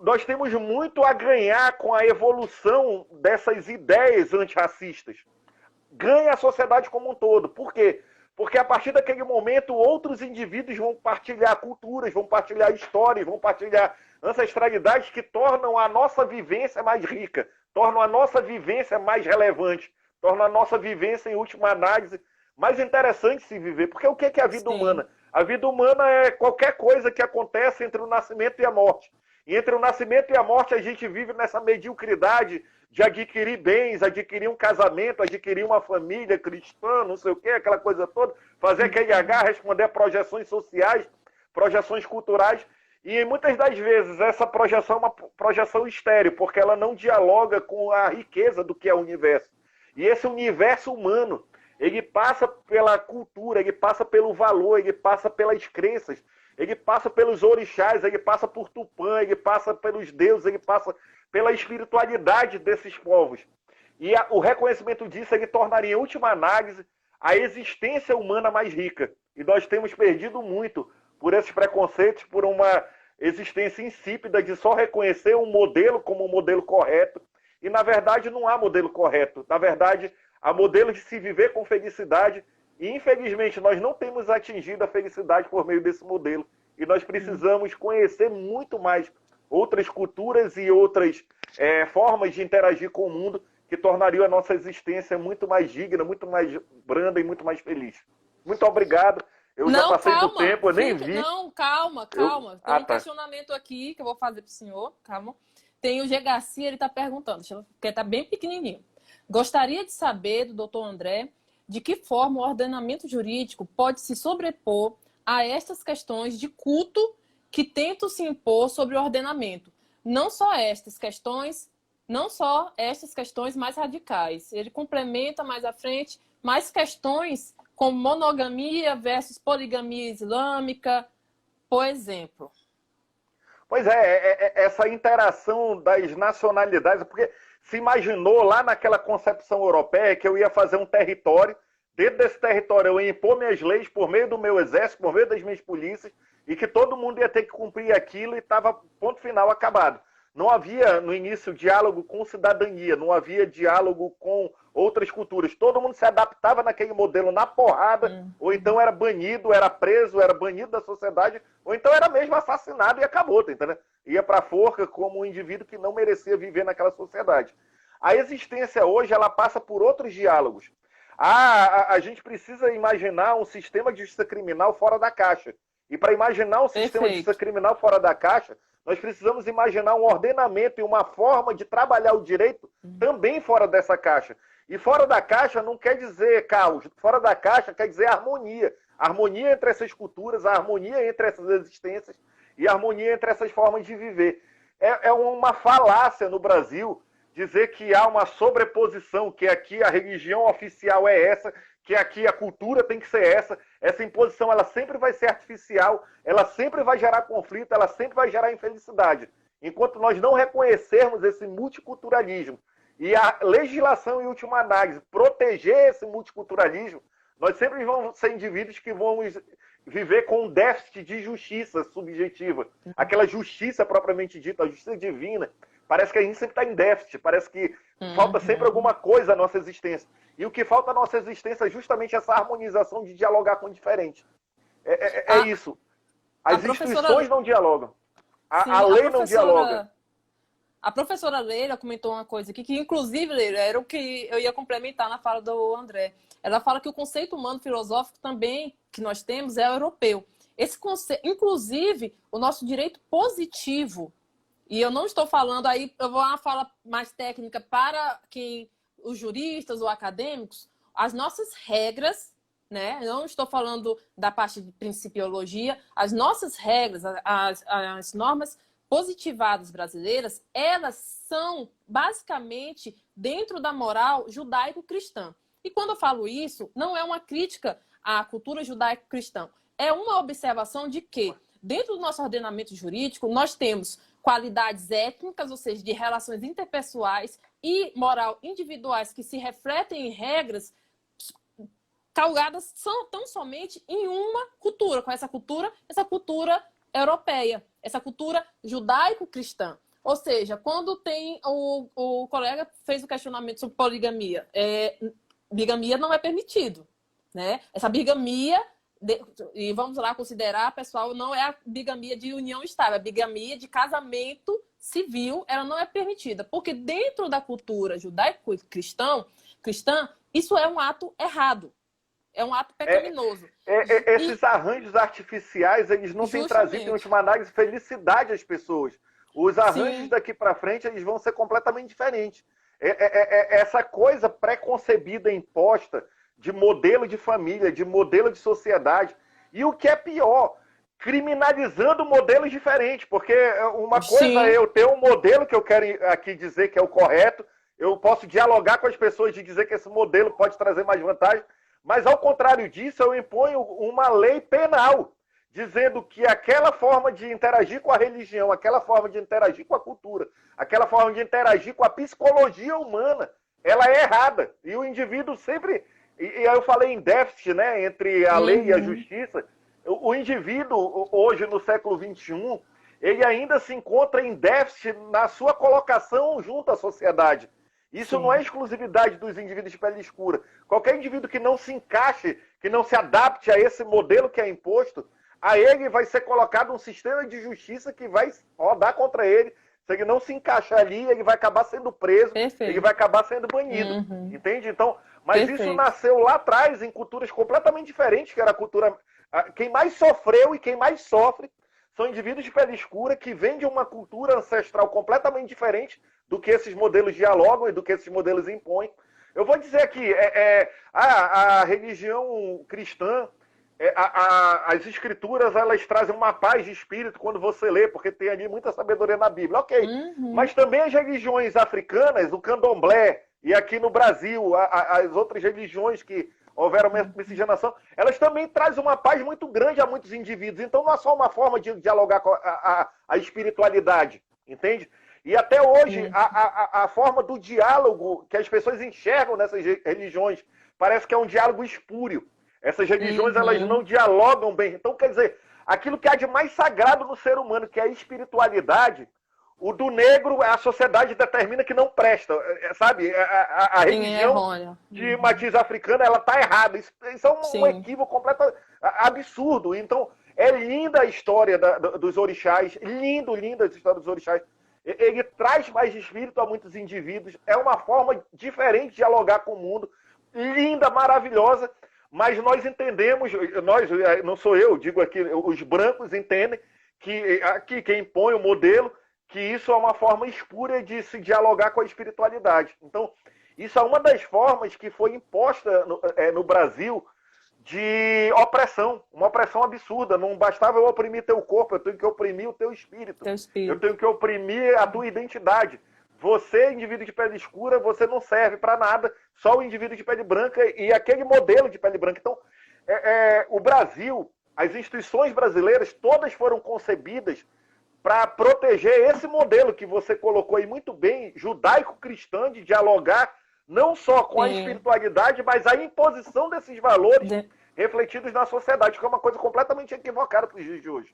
nós temos muito a ganhar com a evolução dessas ideias antirracistas. Ganha a sociedade como um todo. Por quê? Porque a partir daquele momento, outros indivíduos vão partilhar culturas, vão partilhar histórias, vão partilhar ancestralidades que tornam a nossa vivência mais rica, tornam a nossa vivência mais relevante, tornam a nossa vivência, em última análise, mais interessante de se viver. Porque o que é a vida humana? A vida humana é qualquer coisa que acontece entre o nascimento e a morte. E entre o nascimento e a morte, a gente vive nessa mediocridade de adquirir bens, adquirir um casamento, adquirir uma família cristã, não sei o quê, aquela coisa toda, fazer aquele H, responder a projeções sociais, projeções culturais. E muitas das vezes essa projeção é uma projeção estéril, porque ela não dialoga com a riqueza do que é o universo. E esse universo humano, ele passa pela cultura, ele passa pelo valor, ele passa pelas crenças, ele passa pelos orixás, ele passa por Tupã, ele passa pelos deuses, ele passa pela espiritualidade desses povos. E o reconhecimento disso, ele tornaria, em última análise, a existência humana mais rica. E nós temos perdido muito por esses preconceitos, por uma existência insípida de só reconhecer um modelo como um modelo correto. E, na verdade, não há modelo correto. Na verdade, há modelo de se viver com felicidade. E, infelizmente, nós não temos atingido a felicidade por meio desse modelo. E nós precisamos conhecer muito mais outras culturas e outras formas de interagir com o mundo que tornariam a nossa existência muito mais digna, muito mais branda e muito mais feliz. Muito obrigado. Eu já passei do tempo, eu nem vi. Não, calma. Tem um questionamento aqui que eu vou fazer para o senhor. Calma. Tem o G. Garcia, ele está perguntando, porque está bem pequenininho. Gostaria de saber do doutor André de que forma o ordenamento jurídico pode se sobrepor a estas questões de culto que tentam se impor sobre o ordenamento. Não só estas questões mais radicais. Ele complementa mais à frente mais questões como monogamia versus poligamia islâmica, por exemplo. Pois essa interação das nacionalidades, porque se imaginou lá naquela concepção europeia que eu ia fazer um território, dentro desse território eu ia impor minhas leis por meio do meu exército, por meio das minhas polícias, e que todo mundo ia ter que cumprir aquilo e estava ponto final acabado. Não havia no início diálogo com cidadania, não havia diálogo com outras culturas. Todo mundo se adaptava naquele modelo na porrada, ou então era banido, era preso, era banido da sociedade, ou então era mesmo assassinado e acabou, tá entendendo? Ia para a forca como um indivíduo que não merecia viver naquela sociedade. A existência hoje, ela passa por outros diálogos. A gente precisa imaginar um sistema de justiça criminal fora da caixa. E para imaginar um sistema de justiça criminal fora da caixa, nós precisamos imaginar um ordenamento e uma forma de trabalhar o direito também fora dessa caixa. E fora da caixa não quer dizer caos. Fora da caixa quer dizer harmonia. Harmonia entre essas culturas, a harmonia entre essas existências e a harmonia entre essas formas de viver. É uma falácia no Brasil dizer que há uma sobreposição, que aqui a religião oficial é essa, que aqui a cultura tem que ser essa. Essa imposição ela sempre vai ser artificial, ela sempre vai gerar conflito, ela sempre vai gerar infelicidade. Enquanto nós não reconhecermos esse multiculturalismo e a legislação, em última análise, proteger esse multiculturalismo, nós sempre vamos ser indivíduos que vão viver com um déficit de justiça subjetiva. Aquela justiça propriamente dita, a justiça divina, parece que a gente sempre está em déficit, parece que falta sempre alguma coisa à nossa existência. E o que falta à nossa existência é justamente essa harmonização de dialogar com o diferente. É isso. As instituições não dialogam. A lei não dialoga. A professora Leila comentou uma coisa aqui, que inclusive, Leila, era o que eu ia complementar na fala do André. Ela fala que o conceito humano filosófico também que nós temos é europeu. Esse conceito, inclusive, o nosso direito positivo, e eu não estou falando aí, eu vou uma fala mais técnica para quem, os juristas ou acadêmicos, as nossas regras, né? Eu não estou falando da parte de principiologia, as nossas regras, as normas positivadas brasileiras, elas são basicamente dentro da moral judaico-cristã. E quando eu falo isso, não é uma crítica à cultura judaico-cristã, é uma observação de que dentro do nosso ordenamento jurídico nós temos qualidades étnicas, ou seja, de relações interpessoais e moral individuais que se refletem em regras calgadas tão somente em uma cultura, com essa cultura europeia, essa cultura judaico-cristã. Ou seja, quando tem o colega fez o questionamento sobre poligamia, bigamia não é permitido, né? Essa bigamia, e vamos lá considerar, pessoal, não é a bigamia de união estável, a bigamia de casamento civil, ela não é permitida, porque dentro da cultura judaico-cristã, isso é um ato errado, é um ato pecaminoso. Esses arranjos artificiais, eles não têm trazido, em última análise, felicidade às pessoas. Os arranjos daqui para frente, eles vão ser completamente diferentes. Essa coisa pré-concebida, imposta, de modelo de família, de modelo de sociedade. E o que é pior, criminalizando modelos diferentes. Porque uma coisa é eu ter um modelo que eu quero aqui dizer que é o correto, eu posso dialogar com as pessoas de dizer que esse modelo pode trazer mais vantagem, mas ao contrário disso, eu imponho uma lei penal, dizendo que aquela forma de interagir com a religião, aquela forma de interagir com a cultura, aquela forma de interagir com a psicologia humana, ela é errada. E o indivíduo sempre... E aí eu falei em déficit, né, entre a lei e a justiça. O indivíduo, hoje, no século XXI, ele ainda se encontra em déficit na sua colocação junto à sociedade. Isso não é exclusividade dos indivíduos de pele escura. Qualquer indivíduo que não se encaixe, que não se adapte a esse modelo que é imposto, a ele vai ser colocado um sistema de justiça que vai rodar contra ele. Se ele não se encaixar ali, ele vai acabar sendo preso, ele vai acabar sendo banido. Entende? Então, mas isso nasceu lá atrás, em culturas completamente diferentes, que era a cultura... Quem mais sofreu e quem mais sofre são indivíduos de pele escura que vêm de uma cultura ancestral completamente diferente do que esses modelos dialogam e do que esses modelos impõem. Eu vou dizer aqui, a religião cristã, as escrituras, elas trazem uma paz de espírito quando você lê, porque tem ali muita sabedoria na Bíblia. Ok, mas também as religiões africanas, o candomblé, e aqui no Brasil, as outras religiões que houveram miscigenação, elas também trazem uma paz muito grande a muitos indivíduos. Então não é só uma forma de dialogar com a espiritualidade, entende? E até hoje, a forma do diálogo que as pessoas enxergam nessas religiões parece que é um diálogo espúrio. Essas religiões, elas não dialogam bem. Então, quer dizer, aquilo que há de mais sagrado no ser humano, que é a espiritualidade, o do negro, a sociedade determina que não presta. Sabe? A religião de matiz africana, ela está errada. Isso é um equívoco completamente absurdo. Então, é linda a história dos orixás, linda a história dos orixás. Ele traz mais espírito a muitos indivíduos. É uma forma diferente de dialogar com o mundo. Linda, maravilhosa. Mas nós entendemos, não sou eu, digo aqui, os brancos entendem que aqui quem impõe o modelo, que isso é uma forma espúria de se dialogar com a espiritualidade. Então, isso é uma das formas que foi imposta no Brasil de opressão, uma opressão absurda. Não bastava eu oprimir teu corpo, eu tenho que oprimir o teu espírito. Eu tenho que oprimir a tua identidade. Você, indivíduo de pele escura, você não serve para nada, só o indivíduo de pele branca e aquele modelo de pele branca. Então, o Brasil, as instituições brasileiras, todas foram concebidas para proteger esse modelo que você colocou aí muito bem, judaico-cristão, de dialogar não só com a espiritualidade, mas a imposição desses valores refletidos na sociedade, que é uma coisa completamente equivocada para os dias de hoje.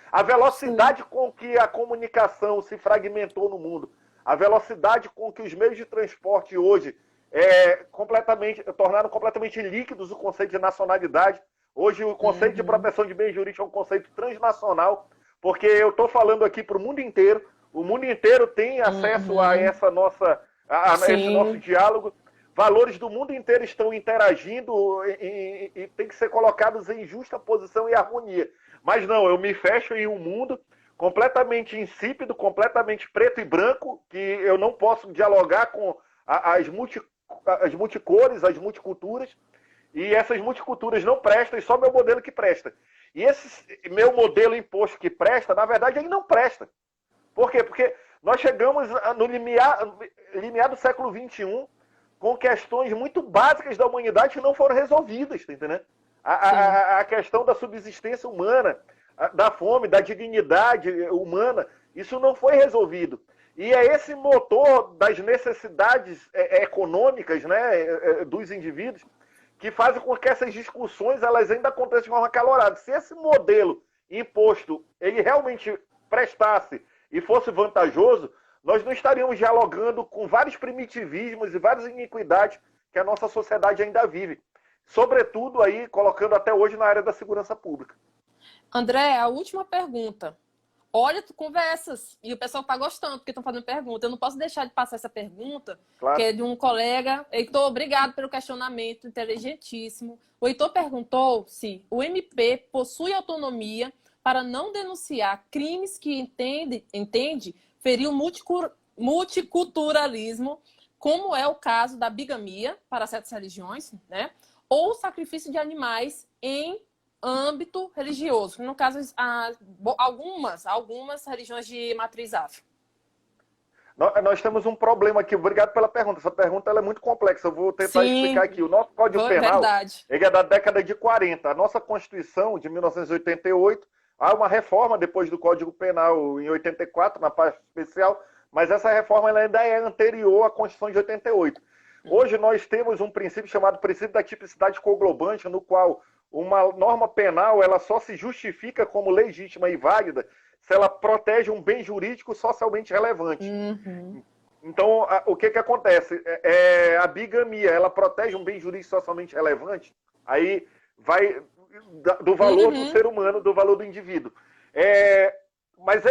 A velocidade com que a comunicação se fragmentou no mundo, a velocidade com que os meios de transporte hoje tornaram completamente líquidos o conceito de nacionalidade. Hoje o conceito de proteção de bens jurídicos é um conceito transnacional, porque eu estou falando aqui para o mundo inteiro tem acesso a esse nosso diálogo. Valores do mundo inteiro estão interagindo e tem que ser colocados em justa posição e harmonia. Mas não, eu me fecho em um mundo completamente insípido, completamente preto e branco, que eu não posso dialogar com as multicores, as multiculturas, e essas multiculturas não prestam, e só meu modelo que presta. E esse meu modelo imposto que presta, na verdade, ele não presta. Por quê? Porque nós chegamos no limiar do século XXI com questões muito básicas da humanidade que não foram resolvidas, tá entendendo? A questão da subsistência humana, da fome, da dignidade humana, isso não foi resolvido. E é esse motor das necessidades econômicas, né, dos indivíduos que fazem com que essas discussões elas ainda aconteçam de forma acalorada. Se esse modelo imposto ele realmente prestasse e fosse vantajoso, nós não estaríamos dialogando com vários primitivismos e várias iniquidades que a nossa sociedade ainda vive. Sobretudo aí, colocando até hoje na área da segurança pública. André, a última pergunta. Olha, tu conversas e o pessoal está gostando porque estão fazendo pergunta. Eu não posso deixar de passar essa pergunta, Claro. que é de um colega. Heitor, obrigado pelo questionamento inteligentíssimo. O Heitor perguntou se o MP possui autonomia para não denunciar crimes que entende ferir o multiculturalismo, como é o caso da bigamia para certas religiões, né? Ou sacrifício de animais em âmbito religioso, no caso, algumas religiões de matriz afro. Nós temos um problema aqui. Obrigado pela pergunta. Essa pergunta ela é muito complexa. Eu vou tentar explicar aqui. O nosso Código Penal ele é da década de 40. A nossa Constituição, de 1988, há uma reforma depois do Código Penal em 84, na parte especial, mas essa reforma ela ainda é anterior à Constituição de 88. Hoje nós temos um princípio chamado princípio da tipicidade coglobante, no qual uma norma penal ela só se justifica como legítima e válida se ela protege um bem jurídico socialmente relevante. Uhum. Então, o que acontece? A bigamia, ela protege um bem jurídico socialmente relevante, aí vai do valor do ser humano, do valor do indivíduo. Mas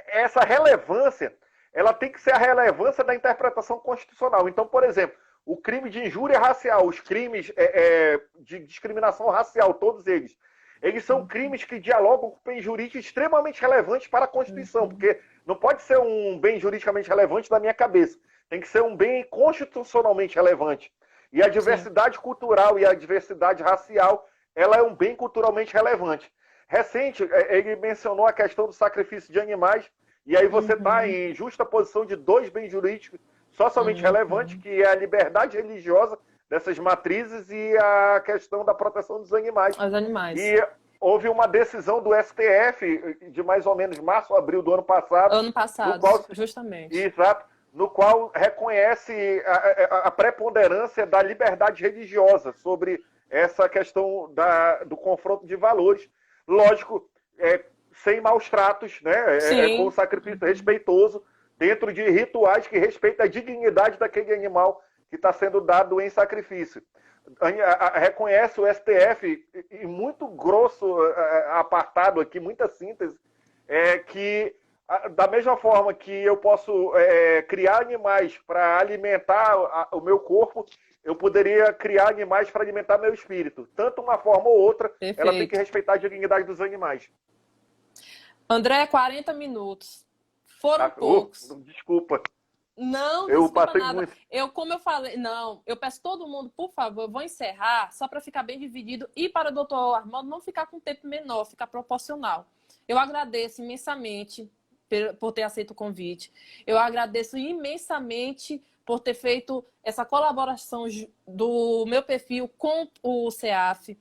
essa relevância, ela tem que ser a relevância da interpretação constitucional. Então, por exemplo, o crime de injúria racial, os crimes de discriminação racial, todos eles são crimes que dialogam com bem jurídico extremamente relevantes para a Constituição, porque não pode ser um bem juridicamente relevante da minha cabeça, tem que ser um bem constitucionalmente relevante. E a diversidade cultural e a diversidade racial, ela é um bem culturalmente relevante. Recente, ele mencionou a questão do sacrifício de animais, e aí você está em justa posição de dois bens jurídicos socialmente relevantes, que é a liberdade religiosa dessas matrizes e a questão da proteção dos animais. Os animais. E houve uma decisão do STF de mais ou menos março ou abril do ano passado. Ano passado, qual, justamente. Exato. No qual reconhece a preponderância da liberdade religiosa sobre essa questão do confronto de valores. Lógico, sem maus tratos, né? Com um sacrifício respeitoso, dentro de rituais que respeitam a dignidade daquele animal que está sendo dado em sacrifício. Reconhece o STF, em muito grosso apartado aqui, muita síntese, que da mesma forma que eu posso criar animais para alimentar o meu corpo, eu poderia criar animais para alimentar meu espírito. Tanto uma forma ou outra, Perfeito. Ela tem que respeitar a dignidade dos animais. André, 40 minutos. Foram poucos. Desculpa. Não, eu desculpa passei nada. muito. Como eu falei, não, eu peço todo mundo, por favor, eu vou encerrar só para ficar bem dividido e para o doutor Armando não ficar com tempo menor, ficar proporcional. Eu agradeço imensamente por ter aceito o convite. Eu agradeço imensamente por ter feito essa colaboração do meu perfil com o CEAF.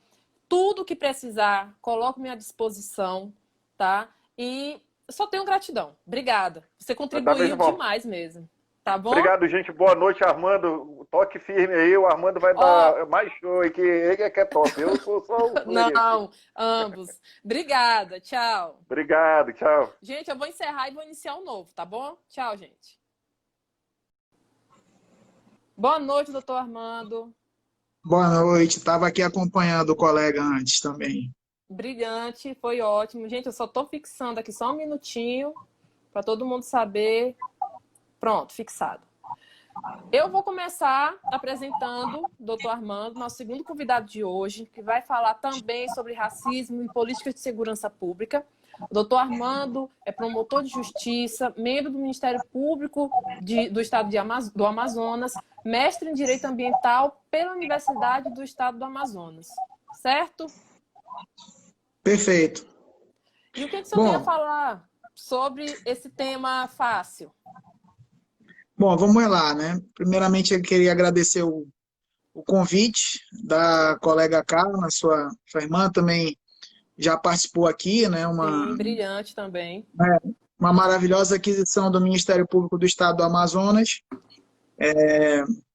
Tudo que precisar, coloco-me à disposição, tá? E só tenho gratidão. Obrigada. Você contribuiu demais mesmo. Tá bom? Obrigado, gente. Boa noite, Armando. Toque firme aí. O Armando vai dar mais show aí, que ele é que é top. Eu sou só o... Não, ambos. Obrigada. Tchau. Obrigado. Tchau. Gente, eu vou encerrar e vou iniciar um novo, tá bom? Tchau, gente. Boa noite, doutor Armando. Boa noite. Estava aqui acompanhando o colega antes também. Brilhante, foi ótimo. Gente, eu só estou fixando aqui só um minutinho para todo mundo saber. Pronto, fixado. Eu vou começar apresentando o doutor Armando, nosso segundo convidado de hoje, que vai falar também sobre racismo e políticas de segurança pública. O doutor Armando é promotor de justiça, membro do Ministério Público do Estado do Amazonas, mestre em Direito Ambiental pela Universidade do Estado do Amazonas. Certo? Perfeito. E o que o senhor tem a falar sobre esse tema fácil? Bom, vamos lá, né? Primeiramente, eu queria agradecer o convite da colega Carla, sua irmã também já participou aqui, né? Sim, brilhante também. Uma maravilhosa aquisição do Ministério Público do Estado do Amazonas.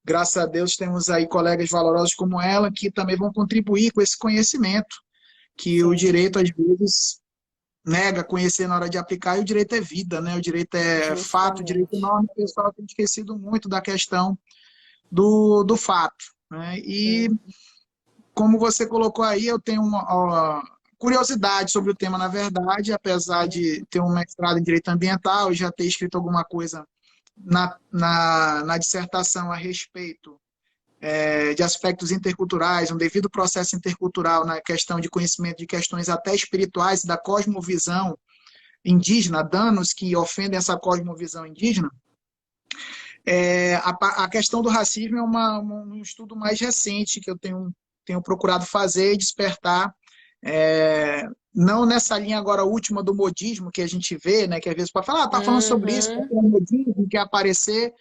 graças a Deus temos aí colegas valorosos como ela que também vão contribuir com esse conhecimento, que o Sim, direito às vezes nega conhecer na hora de aplicar, e o direito é vida, né? O direito é fato, o direito é justamente. norma, o pessoal tem esquecido muito da questão do fato, né? E Hum, como você colocou aí, eu tenho uma curiosidade sobre o tema, na verdade, apesar de ter um mestrado em direito ambiental e já ter escrito alguma coisa na dissertação a respeito de aspectos interculturais, um devido processo intercultural na questão de conhecimento de questões até espirituais, da cosmovisão indígena, danos que ofendem essa cosmovisão indígena. A questão do racismo é um estudo mais recente que eu tenho procurado fazer e despertar, não nessa linha agora última do modismo que a gente vê, né, que às vezes pode falar, tá falando sobre isso, tá uhum, falando modismo, quer aparecer.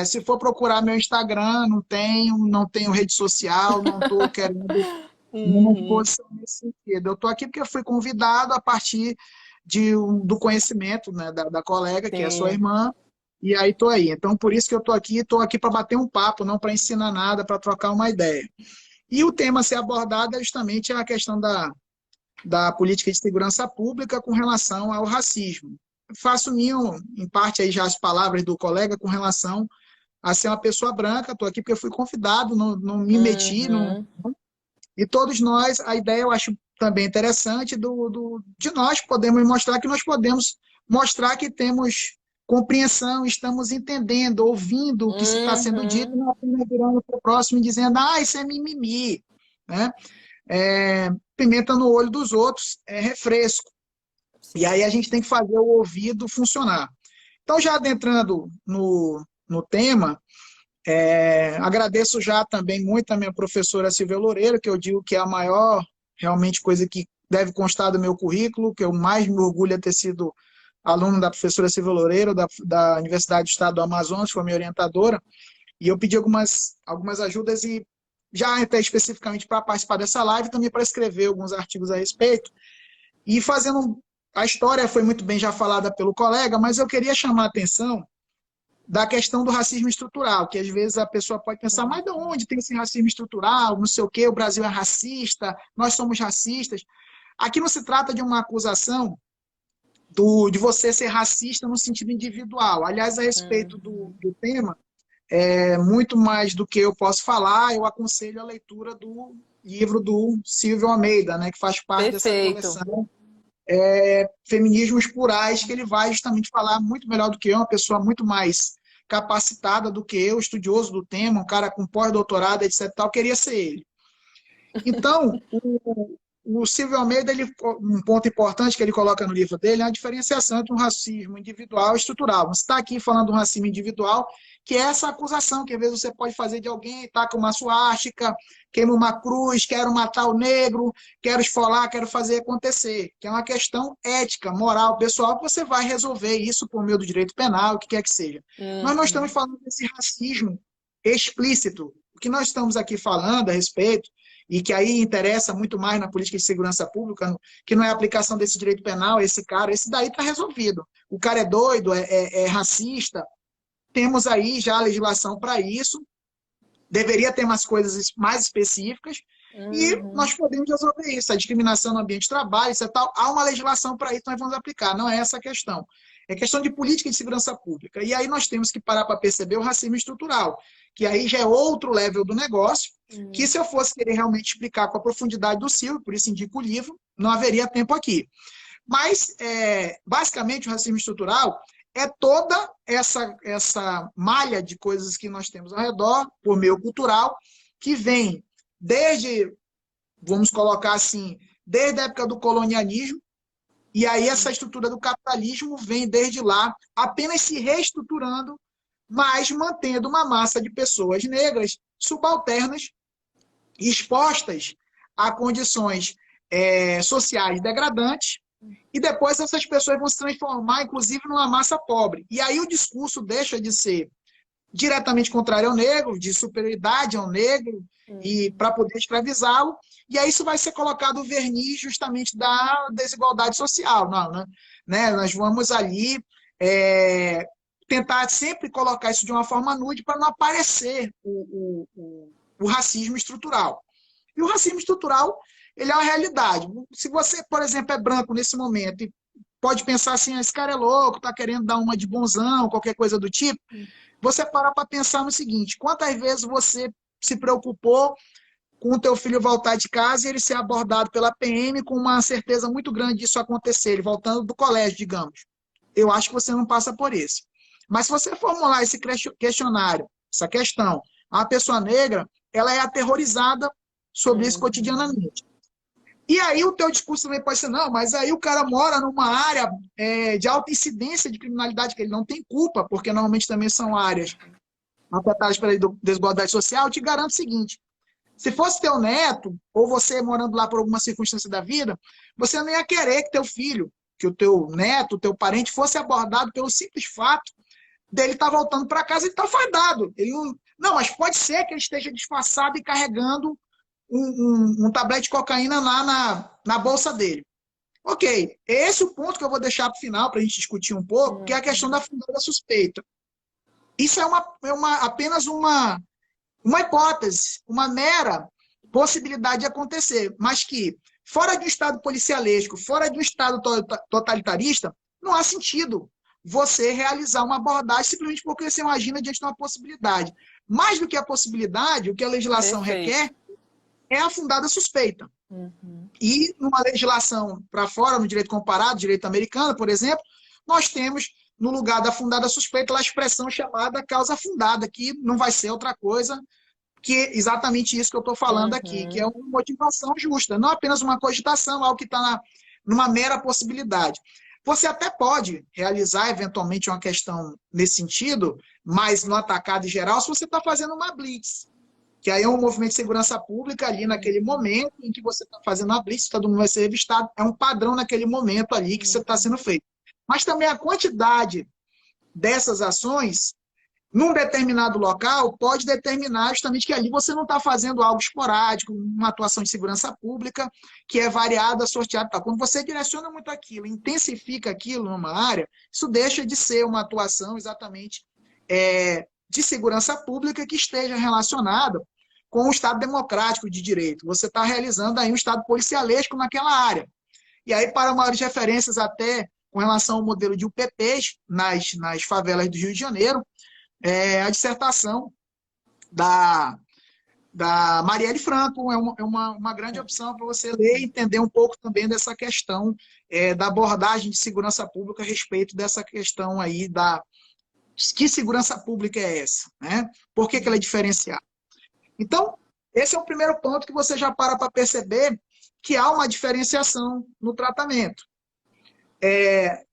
Se for procurar meu Instagram, não tenho rede social, não estou querendo nenhuma uhum, posição nesse sentido. Eu estou aqui porque eu fui convidado a partir do conhecimento, né, da colega, que é a sua sim. irmã, e aí estou aí. Então, por isso que eu estou aqui para bater um papo, não para ensinar nada, para trocar uma ideia. E o tema a ser abordado é justamente a questão da política de segurança pública com relação ao racismo. Faço minho, em parte, aí já as palavras do colega com relação a ser uma pessoa branca. Estou aqui porque eu fui convidado, não me meti, não, Uhum, e todos nós, a ideia eu acho também interessante de nós podemos mostrar que nós podemos mostrar que temos compreensão, estamos entendendo, ouvindo o que se está sendo dito, uhum, não apenas virando para o próximo e dizendo, isso é mimimi, né? Pimenta no olho dos outros é refresco. E sim. aí a gente tem que fazer o ouvido funcionar. Então, já adentrando no tema, agradeço já também muito a minha professora Silvia Loureiro, que eu digo que é a maior, realmente, coisa que deve constar do meu currículo, que eu mais me orgulho é ter sido aluno da professora Silvia Loureiro, da Universidade do Estado do Amazonas, foi minha orientadora, e eu pedi algumas ajudas, e já até especificamente para participar dessa live, também para escrever alguns artigos a respeito, e fazendo... A história foi muito bem já falada pelo colega, mas eu queria chamar a atenção da questão do racismo estrutural, que às vezes a pessoa pode pensar, mas de onde tem esse racismo estrutural? Não sei o quê, o Brasil é racista, nós somos racistas. Aqui não se trata de uma acusação de você ser racista no sentido individual. Aliás, a respeito Uhum. do tema, muito mais do que eu posso falar, eu aconselho a leitura do livro do Silvio Almeida, né, que faz parte dessa Perfeito. coleção Feminismos Plurais, que ele vai justamente falar muito melhor do que eu, uma pessoa muito mais capacitada do que eu, estudioso do tema, um cara com pós-doutorado, etc. Tal, queria ser ele. Então, o Silvio Almeida, um ponto importante que ele coloca no livro dele é a diferenciação entre um racismo individual e estrutural. Você está aqui falando de um racismo individual, que é essa acusação que às vezes você pode fazer de alguém, taca uma suástica, queima uma cruz, quero matar o negro, quero esfolar, quero fazer acontecer, que é uma questão ética, moral, pessoal, que você vai resolver isso por meio do direito penal, o que quer que seja. Nós não estamos Uhum. falando desse racismo explícito. O que nós estamos aqui falando a respeito e que aí interessa muito mais na política de segurança pública, que não é a aplicação desse direito penal, esse daí está resolvido. O cara é doido, é racista, temos aí já a legislação para isso, deveria ter umas coisas mais específicas, e Uhum. nós podemos resolver isso. A discriminação no ambiente de trabalho, isso é tal, há uma legislação para isso, nós vamos aplicar, não é essa a questão. É questão de política de segurança pública. E aí nós temos que parar para perceber o racismo estrutural, que aí já é outro level do negócio, que se eu fosse querer realmente explicar com a profundidade do Silvio, por isso indico o livro, não haveria tempo aqui. Mas, basicamente, o racismo estrutural é toda essa malha de coisas que nós temos ao redor, por meio cultural, que vem desde, vamos colocar assim, desde a época do colonialismo, e aí essa estrutura do capitalismo vem desde lá, apenas se reestruturando, mas mantendo uma massa de pessoas negras subalternas, expostas a condições sociais degradantes, e depois essas pessoas vão se transformar, inclusive, numa massa pobre. E aí o discurso deixa de ser diretamente contrário ao negro, de superioridade ao negro, e para poder escravizá-lo, e aí isso vai ser colocado o verniz justamente da desigualdade social. Não, né? Nós vamos ali tentar sempre colocar isso de uma forma nude para não aparecer o racismo estrutural. E o racismo estrutural, ele é uma realidade. Se você, por exemplo, é branco nesse momento e pode pensar assim, esse cara é louco, está querendo dar uma de bonzão, qualquer coisa do tipo, você para pensar no seguinte, quantas vezes você se preocupou com o teu filho voltar de casa e ele ser abordado pela PM com uma certeza muito grande disso acontecer, ele voltando do colégio, digamos. Eu acho que você não passa por isso. Mas se você formular esse questionário, essa questão, a pessoa negra, ela é aterrorizada sobre isso cotidianamente. E aí o teu discurso também pode ser, não, mas aí o cara mora numa área de alta incidência de criminalidade, que ele não tem culpa, porque normalmente também são áreas afetadas pela desigualdade social. Eu te garanto o seguinte, se fosse teu neto, ou você morando lá por alguma circunstância da vida, você não ia querer que teu filho, que o teu neto, o teu parente, fosse abordado pelo simples fato dele estar voltando para casa e estar fardado. Ele não, mas pode ser que ele esteja disfarçado e carregando um tablete de cocaína lá na bolsa dele. Ok, esse é o ponto que eu vou deixar para o final, para a gente discutir um pouco, que é a questão da fundada suspeita. Isso é apenas uma hipótese, uma mera possibilidade de acontecer, mas que, fora de um Estado policialesco, fora de um Estado totalitarista, não há sentido você realizar uma abordagem simplesmente porque você imagina diante de uma possibilidade. Mais do que a possibilidade, o que a legislação requer é a fundada suspeita. E numa legislação para fora, no direito comparado, direito americano, por exemplo, nós temos, no lugar da fundada suspeita, a expressão chamada causa fundada, que não vai ser outra coisa que exatamente isso que eu estou falando aqui, que é uma motivação justa, não apenas uma cogitação, algo que está numa mera possibilidade. Você até pode realizar, eventualmente, uma questão nesse sentido, mas no atacado em geral, se você está fazendo uma blitz, que aí é um movimento de segurança pública ali naquele momento em que você está fazendo a blitz, todo mundo vai ser revistado, é um padrão naquele momento ali que você está sendo feito. Mas também a quantidade dessas ações num determinado local pode determinar justamente que ali você não está fazendo algo esporádico, uma atuação de segurança pública que é variada, sorteada. Quando você direciona muito aquilo, intensifica aquilo numa área, isso deixa de ser uma atuação exatamente de segurança pública que esteja relacionada com o Estado democrático de direito. Você está realizando aí um Estado policialesco naquela área. E aí, para maiores referências até com relação ao modelo de UPPs nas favelas do Rio de Janeiro, a dissertação da Marielle Franco é uma grande opção para você ler e entender um pouco também dessa questão da abordagem de segurança pública a respeito dessa questão aí que segurança pública é essa, né? Por que ela é diferenciada? Então, esse é o primeiro ponto que você já para perceber que há uma diferenciação no tratamento.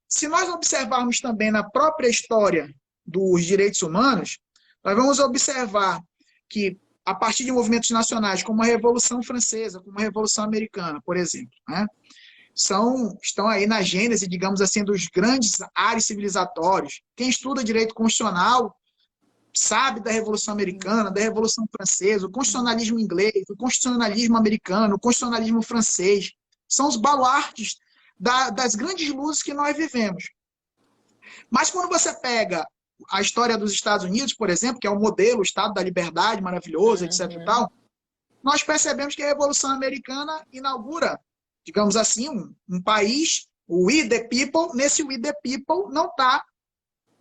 Se nós observarmos também na própria história dos direitos humanos, nós vamos observar que, a partir de movimentos nacionais, como a Revolução Francesa, como a Revolução Americana, por exemplo, né, estão aí na gênese, digamos assim, dos grandes ares civilizatórios. Quem estuda direito constitucional sabe da Revolução Americana, da Revolução Francesa, o constitucionalismo inglês, o constitucionalismo americano, o constitucionalismo francês. São os baluartes das grandes luzes que nós vivemos. Mas quando você pega a história dos Estados Unidos, por exemplo, que é o modelo, o Estado da Liberdade maravilhoso, etc. e tal, nós percebemos que a Revolução Americana inaugura, digamos assim, um país, o We the People. Nesse We the People não está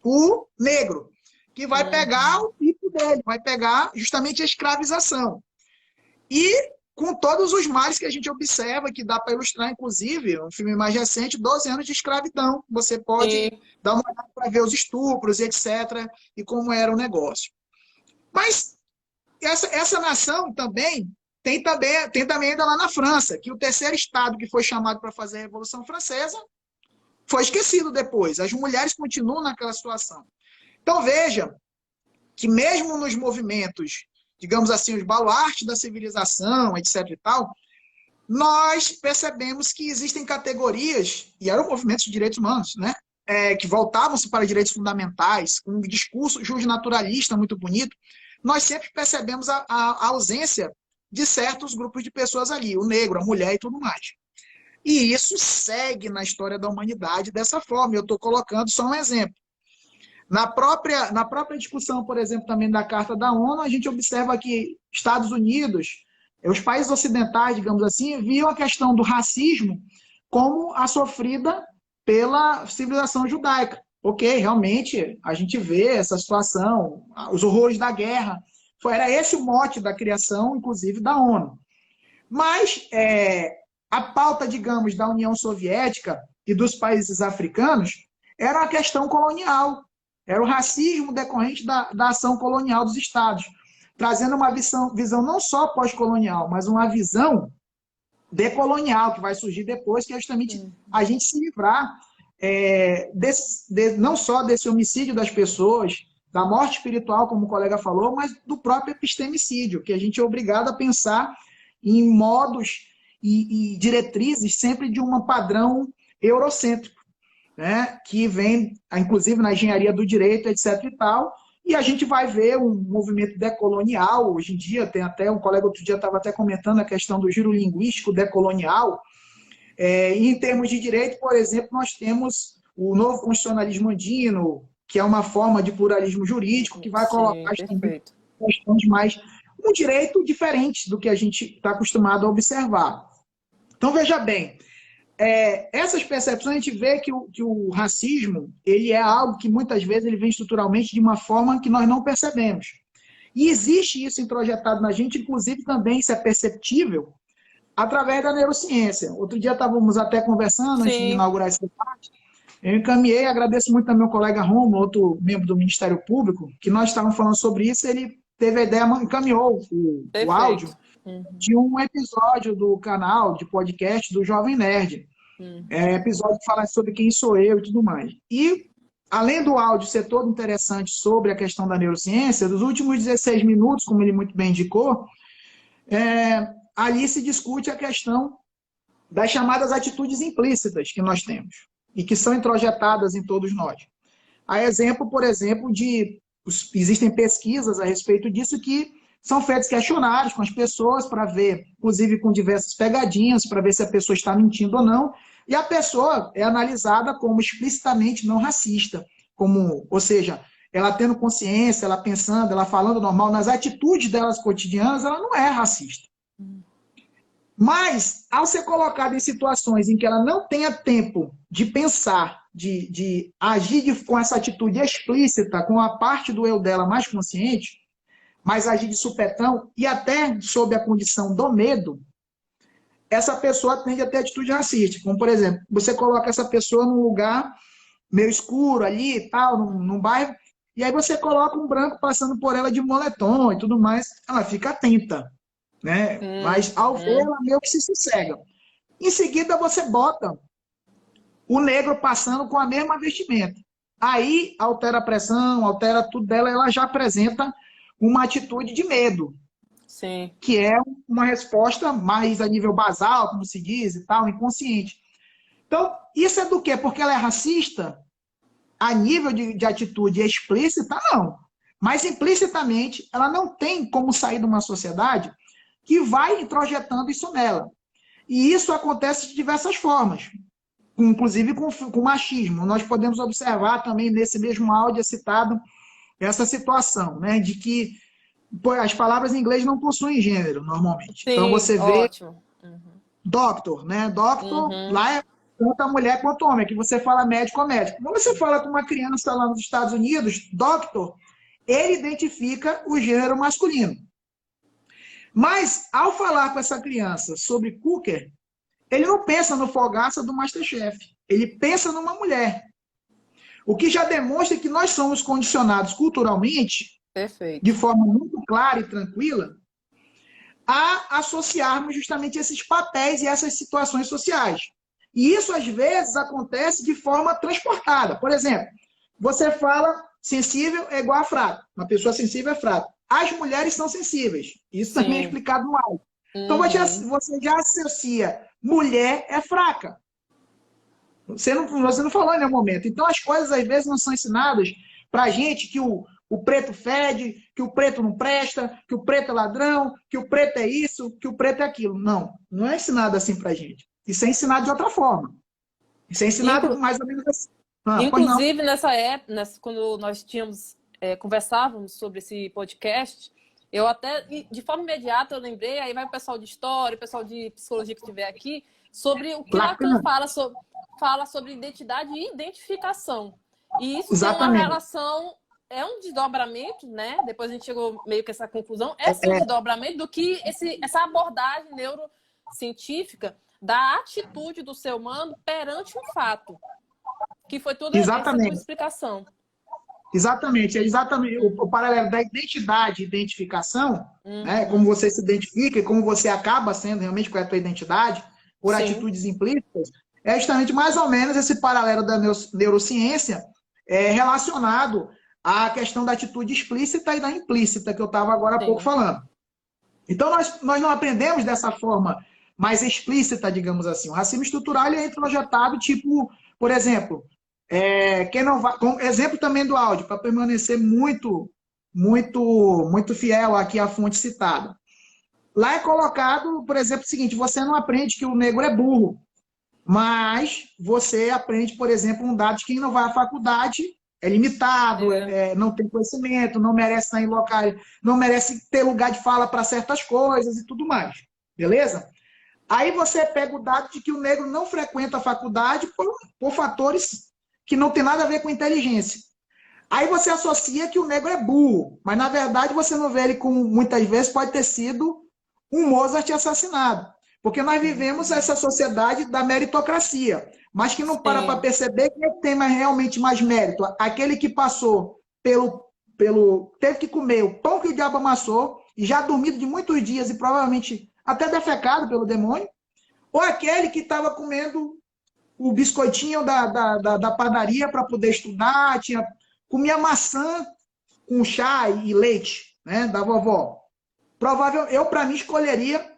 o negro, que vai pegar o tipo dele, vai pegar justamente a escravização. E com todos os males que a gente observa, que dá para ilustrar, inclusive, um filme mais recente, 12 anos de escravidão. Você pode dar uma olhada para ver os estupros, etc., e como era o negócio. Mas essa nação também tem também ainda lá na França, que o terceiro estado que foi chamado para fazer a Revolução Francesa foi esquecido depois. As mulheres continuam naquela situação. Então, veja que mesmo nos movimentos, digamos assim, os baluartes da civilização, etc. e tal, nós percebemos que existem categorias, e eram movimentos de direitos humanos, né? Que voltavam-se para direitos fundamentais, com um discurso justnaturalista muito bonito. Nós sempre percebemos a ausência de certos grupos de pessoas ali, o negro, a mulher e tudo mais. E isso segue na história da humanidade dessa forma. Eu estou colocando só um exemplo. Na própria discussão, por exemplo, também da Carta da ONU, a gente observa que Estados Unidos, os países ocidentais, digamos assim, viam a questão do racismo como a sofrida pela civilização judaica. Ok, realmente, a gente vê essa situação, os horrores da guerra. Era esse o mote da criação, inclusive, da ONU. Mas a pauta, digamos, da União Soviética e dos países africanos era a questão colonial, era o racismo decorrente da ação colonial dos Estados, trazendo uma visão não só pós-colonial, mas uma visão decolonial, que vai surgir depois, que é justamente a gente se livrar não só desse homicídio das pessoas, da morte espiritual, como o colega falou, mas do próprio epistemicídio, que a gente é obrigado a pensar em modos e diretrizes sempre de um padrão eurocêntrico, né? Que vem, inclusive, na engenharia do direito, etc. e tal, e a gente vai ver um movimento decolonial, hoje em dia, tem até um colega outro dia estava até comentando a questão do giro linguístico decolonial. E em termos de direito, por exemplo, nós temos o novo constitucionalismo andino, que é uma forma de pluralismo jurídico, que vai colocar questões mais... um direito diferente do que a gente está acostumado a observar. Então, veja bem, essas percepções, a gente vê que o racismo ele é algo que muitas vezes ele vem estruturalmente de uma forma que nós não percebemos. E existe isso introjetado na gente, inclusive também isso é perceptível através da neurociência. Outro dia estávamos até conversando, antes de inaugurar esse debate, eu encaminhei, agradeço muito também ao colega Romo, outro membro do Ministério Público, que nós estávamos falando sobre isso, ele teve a ideia, encaminhou o áudio de um episódio do canal de podcast do Jovem Nerd. Episódio que fala sobre quem sou eu e tudo mais. E, além do áudio ser todo interessante sobre a questão da neurociência, dos últimos 16 minutos, como ele muito bem indicou, ali se discute a questão das chamadas atitudes implícitas que nós temos e que são introjetadas em todos nós. A exemplo, por exemplo, existem pesquisas a respeito disso que são feitos questionários com as pessoas para ver, inclusive com diversas pegadinhas, para ver se a pessoa está mentindo ou não, e a pessoa é analisada como explicitamente não racista, ou seja, ela tendo consciência, ela pensando, ela falando normal, nas atitudes delas cotidianas, ela não é racista. Mas, ao ser colocada em situações em que ela não tenha tempo de pensar, de agir com essa atitude explícita, com a parte do eu dela mais consciente, mas agir de supetão, e até sob a condição do medo, essa pessoa tende a ter atitude racista. Como, por exemplo, você coloca essa pessoa num lugar meio escuro ali e tal, num bairro, e aí você coloca um branco passando por ela de moletom e tudo mais, ela fica atenta, né? Mas ao ver, ela meio que se sossega. Em seguida, você bota o negro passando com a mesma vestimenta. Aí altera a pressão, altera tudo dela, ela já apresenta uma atitude de medo. Sim. Que é uma resposta mais a nível basal, como se diz, e tal, inconsciente. Então, isso é do quê? Porque ela é racista? A nível de atitude explícita, não. Mas implicitamente, ela não tem como sair de uma sociedade que vai introjetando isso nela. E isso acontece de diversas formas, inclusive com machismo. Nós podemos observar também nesse mesmo áudio citado essa situação, né, de que as palavras em inglês não possuem gênero, normalmente. Sim, então você vê ótimo. doctor, né? Doctor, lá é tanto a mulher quanto o homem. Aqui você fala médico ou médico. Quando você fala com uma criança lá nos Estados Unidos, doctor, ele identifica o gênero masculino. Mas, ao falar com essa criança sobre cooker, ele não pensa no Fogaça do MasterChef. Ele pensa numa mulher. O que já demonstra que nós somos condicionados culturalmente, Perfeito, de forma muito clara e tranquila, a associarmos justamente esses papéis e essas situações sociais. E isso, às vezes, acontece de forma transportada. Por exemplo, você fala sensível é igual a fraco. Uma pessoa sensível é fraca. As mulheres são sensíveis. Isso também é explicado no áudio. Então, você já associa mulher é fraca. Você não falou em nenhum momento. Então, as coisas, às vezes, não são ensinadas para a gente que o preto fede, que o preto não presta, que o preto é ladrão, que o preto é isso, que o preto é aquilo. Não, não é ensinado assim para a gente. Isso é ensinado de outra forma. Isso é ensinado mais ou menos assim. Pois não. Inclusive, nessa época, quando nós conversávamos sobre esse podcast, eu até, de forma imediata, eu lembrei, aí vai o pessoal de história, o pessoal de psicologia que estiver aqui, sobre o que Lacan fala sobre identidade e identificação. E isso tem uma relação, é um desdobramento, né? Depois a gente chegou meio que a essa conclusão, sim um desdobramento do que essa abordagem neurocientífica da atitude do ser humano perante um fato, que foi toda essa tua explicação. Exatamente, o paralelo da identidade e identificação, né, como você se identifica e como você acaba sendo realmente com a tua identidade, por atitudes implícitas, é justamente mais ou menos esse paralelo da neurociência relacionado à questão da atitude explícita e da implícita, que eu estava agora há pouco falando. Então, nós não aprendemos dessa forma mais explícita, digamos assim. O racismo estrutural ele é introjetado, tipo, por exemplo, quem não vai, como exemplo também do áudio, para permanecer muito fiel aqui à fonte citada. Lá é colocado, por exemplo, o seguinte: você não aprende que o negro é burro, mas você aprende, por exemplo, um dado de quem não vai à faculdade é limitado, não tem conhecimento, não merece estar em locais, não merece ter lugar de fala para certas coisas e tudo mais. Beleza? Aí você pega o dado de que o negro não frequenta a faculdade por fatores que não tem nada a ver com inteligência. Aí você associa que o negro é burro, mas na verdade você não vê ele como muitas vezes pode ter sido um Mozart assassinado. Porque nós vivemos essa sociedade da meritocracia, mas que não para perceber quem tem realmente mais mérito. Aquele que passou teve que comer o pão que o diabo amassou, e já dormido de muitos dias e provavelmente até defecado pelo demônio, ou aquele que estava comendo o biscoitinho da padaria para poder estudar, comia maçã com chá e leite, né, da vovó. Eu, para mim, escolheria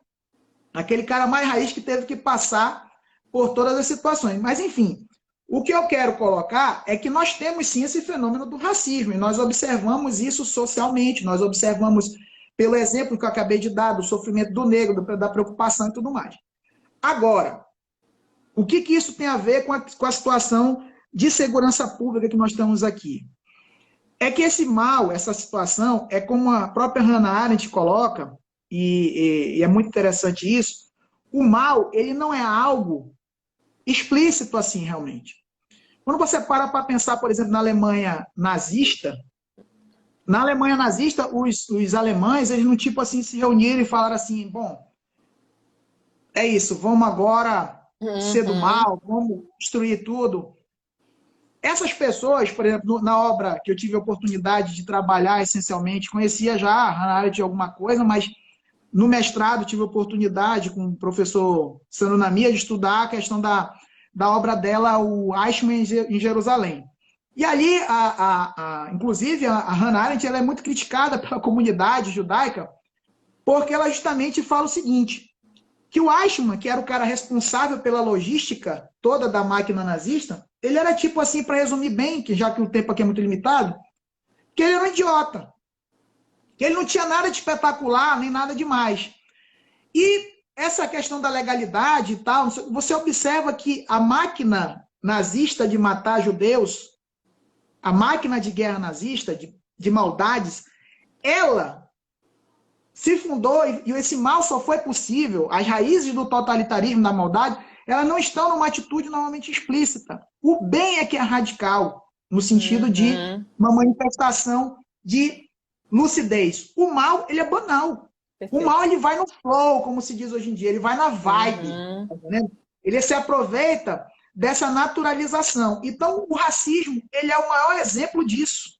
aquele cara mais raiz que teve que passar por todas as situações. Mas, enfim, o que eu quero colocar é que nós temos, sim, esse fenômeno do racismo, e nós observamos isso socialmente, nós observamos pelo exemplo que eu acabei de dar, do sofrimento do negro, da preocupação e tudo mais. Agora, o que isso tem a ver com a situação de segurança pública que nós estamos aqui? É que esse mal, essa situação, é como a própria Hannah Arendt coloca, e é muito interessante isso, o mal, ele não é algo explícito assim, realmente. Quando você para pensar, por exemplo, na Alemanha nazista, os alemães, eles não tipo assim se reuniram e falaram assim, bom, é isso, vamos agora ser do mal, vamos destruir tudo. Essas pessoas, por exemplo, na obra que eu tive a oportunidade de trabalhar essencialmente, conhecia já a Hannah Arendt de alguma coisa, mas no mestrado tive a oportunidade com o professor Sano Namia de estudar a questão da obra dela, o Eichmann em Jerusalém. E ali, inclusive, a Hannah Arendt ela é muito criticada pela comunidade judaica, porque ela justamente fala o seguinte, que o Eichmann, que era o cara responsável pela logística toda da máquina nazista, ele era tipo assim, para resumir bem, já que o tempo aqui é muito limitado, que ele era um idiota. Que ele não tinha nada de espetacular, nem nada demais. E essa questão da legalidade e tal, você observa que a máquina nazista de matar judeus, a máquina de guerra nazista, de maldades, ela se fundou, e esse mal só foi possível, as raízes do totalitarismo, da maldade, elas não estão numa atitude normalmente explícita. O bem é que é radical, no sentido de uma manifestação de lucidez. O mal, ele é banal. Perfeito. O mal, ele vai no flow, como se diz hoje em dia, ele vai na vibe. Tá entendendo? Ele se aproveita dessa naturalização. Então, o racismo, ele é o maior exemplo disso.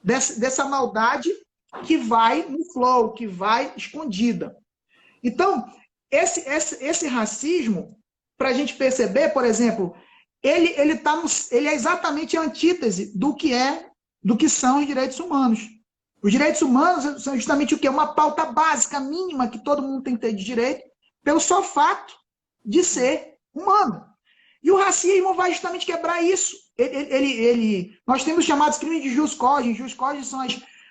Dessa maldade que vai no flow, que vai escondida. Então, esse racismo, para a gente perceber, por exemplo, ele é exatamente a antítese do que são os direitos humanos. Os direitos humanos são justamente o quê? Uma pauta básica, mínima, que todo mundo tem que ter de direito, pelo só fato de ser humano. E o racismo vai justamente quebrar isso. Nós temos os chamados crimes de jus cogens. Jus cogens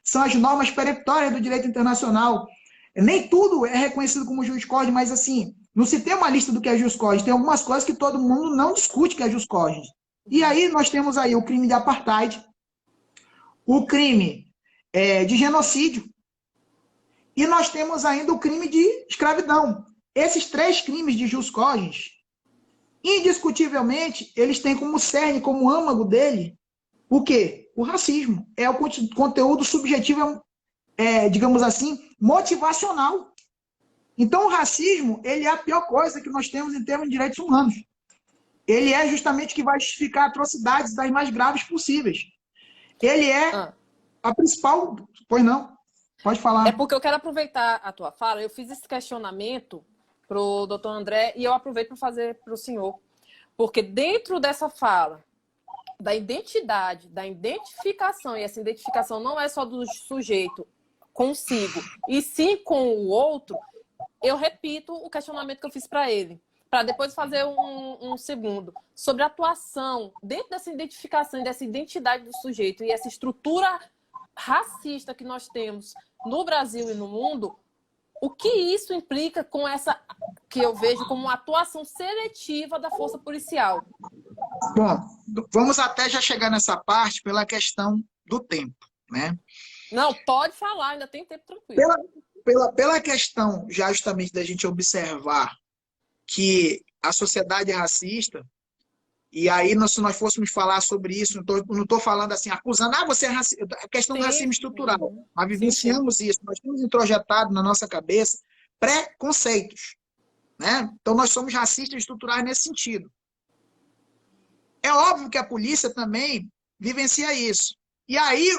são as normas peremptórias do direito internacional. Nem tudo é reconhecido como jus cogens, mas assim, não se tem uma lista do que é jus cogens. Tem algumas coisas que todo mundo não discute que é jus cogens. E aí nós temos aí o crime de apartheid, o crime de genocídio, e nós temos ainda o crime de escravidão. Esses 3 crimes de jus cogens, indiscutivelmente, eles têm como cerne, como âmago dele, o quê? O racismo. É o conteúdo subjetivo, digamos assim, motivacional. Então, o racismo, ele é a pior coisa que nós temos em termos de direitos humanos. Ele é justamente o que vai justificar atrocidades das mais graves possíveis. Ele é a principal... Pois não, pode falar. É porque eu quero aproveitar a tua fala. Eu fiz esse questionamento para o doutor André e eu aproveito para fazer para o senhor. Porque dentro dessa fala, da identidade, da identificação, e essa identificação não é só do sujeito consigo, e sim com o outro, eu repito o questionamento que eu fiz para ele, para depois fazer um segundo, sobre a atuação dentro dessa identificação, dessa identidade do sujeito e essa estrutura racista que nós temos no Brasil e no mundo, o que isso implica com essa, que eu vejo como uma atuação seletiva da força policial? Bom, vamos até já chegar nessa parte pela questão do tempo, né? Não, pode falar, ainda tem tempo tranquilo. Pela questão, já justamente da gente observar que a sociedade é racista, e aí se nós fôssemos falar sobre isso, não estou falando assim, acusando, você é racista, a questão do racismo estrutural, nós vivenciamos isso, nós temos introjetado na nossa cabeça preconceitos, né? Então nós somos racistas estruturais nesse sentido. É óbvio que a polícia também vivencia isso. E aí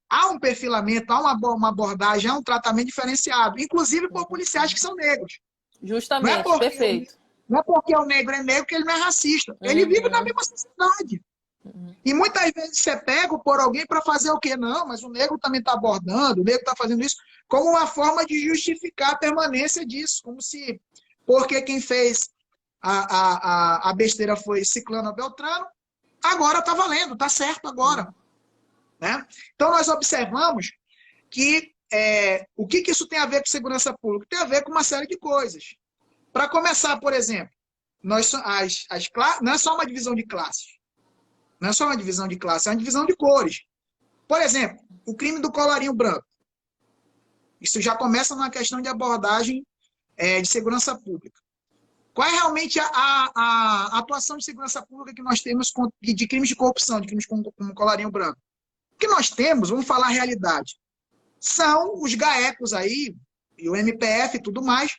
há um perfilamento, há uma abordagem, há um tratamento diferenciado, inclusive por policiais que são negros. Justamente, perfeito. Não é porque o negro é negro que ele não é racista. Ele vive na mesma sociedade. E muitas vezes você pega por alguém para fazer o quê? Não, mas o negro também está abordando, o negro está fazendo isso, como uma forma de justificar a permanência disso. Como se, porque quem fez a besteira foi Ciclano ou Beltrano, agora está valendo, está certo agora. Né? Então, nós observamos que o que isso tem a ver com segurança pública? Tem a ver com uma série de coisas. Para começar, por exemplo, não é só uma divisão de classes. Não é só uma divisão de classes, é uma divisão de cores. Por exemplo, o crime do colarinho branco. Isso já começa numa questão de abordagem de segurança pública. Qual é realmente a atuação de segurança pública que nós temos de crimes de corrupção, de crimes com colarinho branco? O que nós temos, vamos falar a realidade, são os GAECos aí, e o MPF e tudo mais,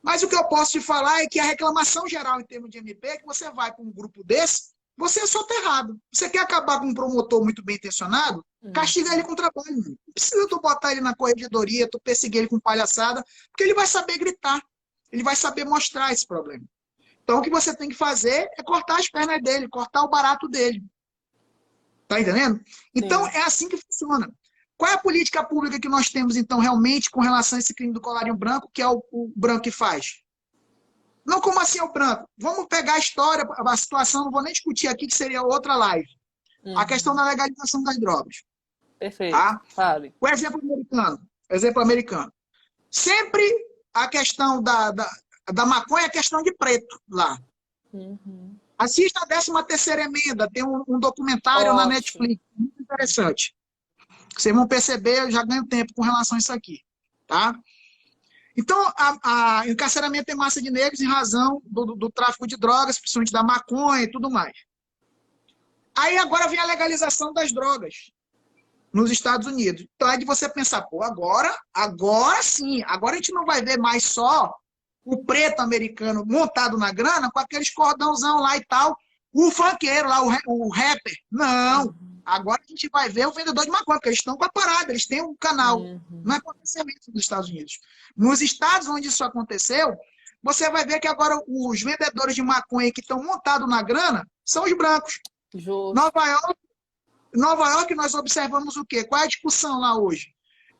mas o que eu posso te falar é que a reclamação geral em termos de MP é que você vai para um grupo desse, você é soterrado. Você quer acabar com um promotor muito bem intencionado? Castiga ele com trabalho. Não precisa tu botar ele na corregedoria, tu perseguir ele com palhaçada, porque ele vai saber gritar, ele vai saber mostrar esse problema. Então o que você tem que fazer é cortar as pernas dele, cortar o barato dele. Tá entendendo? Então, é assim que funciona. Qual é a política pública que nós temos, então, realmente, com relação a esse crime do colarinho branco, que é o branco que faz? Não, como assim é o branco? Vamos pegar a história, a situação, não vou nem discutir aqui, que seria outra live. A questão da legalização das drogas. Perfeito. Tá? Fale. O exemplo americano. Sempre a questão da maconha é questão de preto lá. Assista a 13ª emenda, tem um documentário na Netflix, muito interessante. Vocês vão perceber, eu já ganho tempo com relação a isso aqui. Tá? Então, o encarceramento em massa de negros em razão do tráfico de drogas, principalmente da maconha e tudo mais. Aí agora vem a legalização das drogas nos Estados Unidos. Então é de você pensar, pô, agora sim, agora a gente não vai ver mais só o preto americano montado na grana com aqueles cordãozão lá e tal, o funkeiro lá, o rapper. Não. Agora a gente vai ver o vendedor de maconha, porque eles estão com a parada, eles têm um canal. Não aconteceu isso nos Estados Unidos. Nos estados onde isso aconteceu, você vai ver que agora os vendedores de maconha que estão montados na grana são os brancos. Justo. Nova York, nós observamos o quê? Qual é a discussão lá hoje?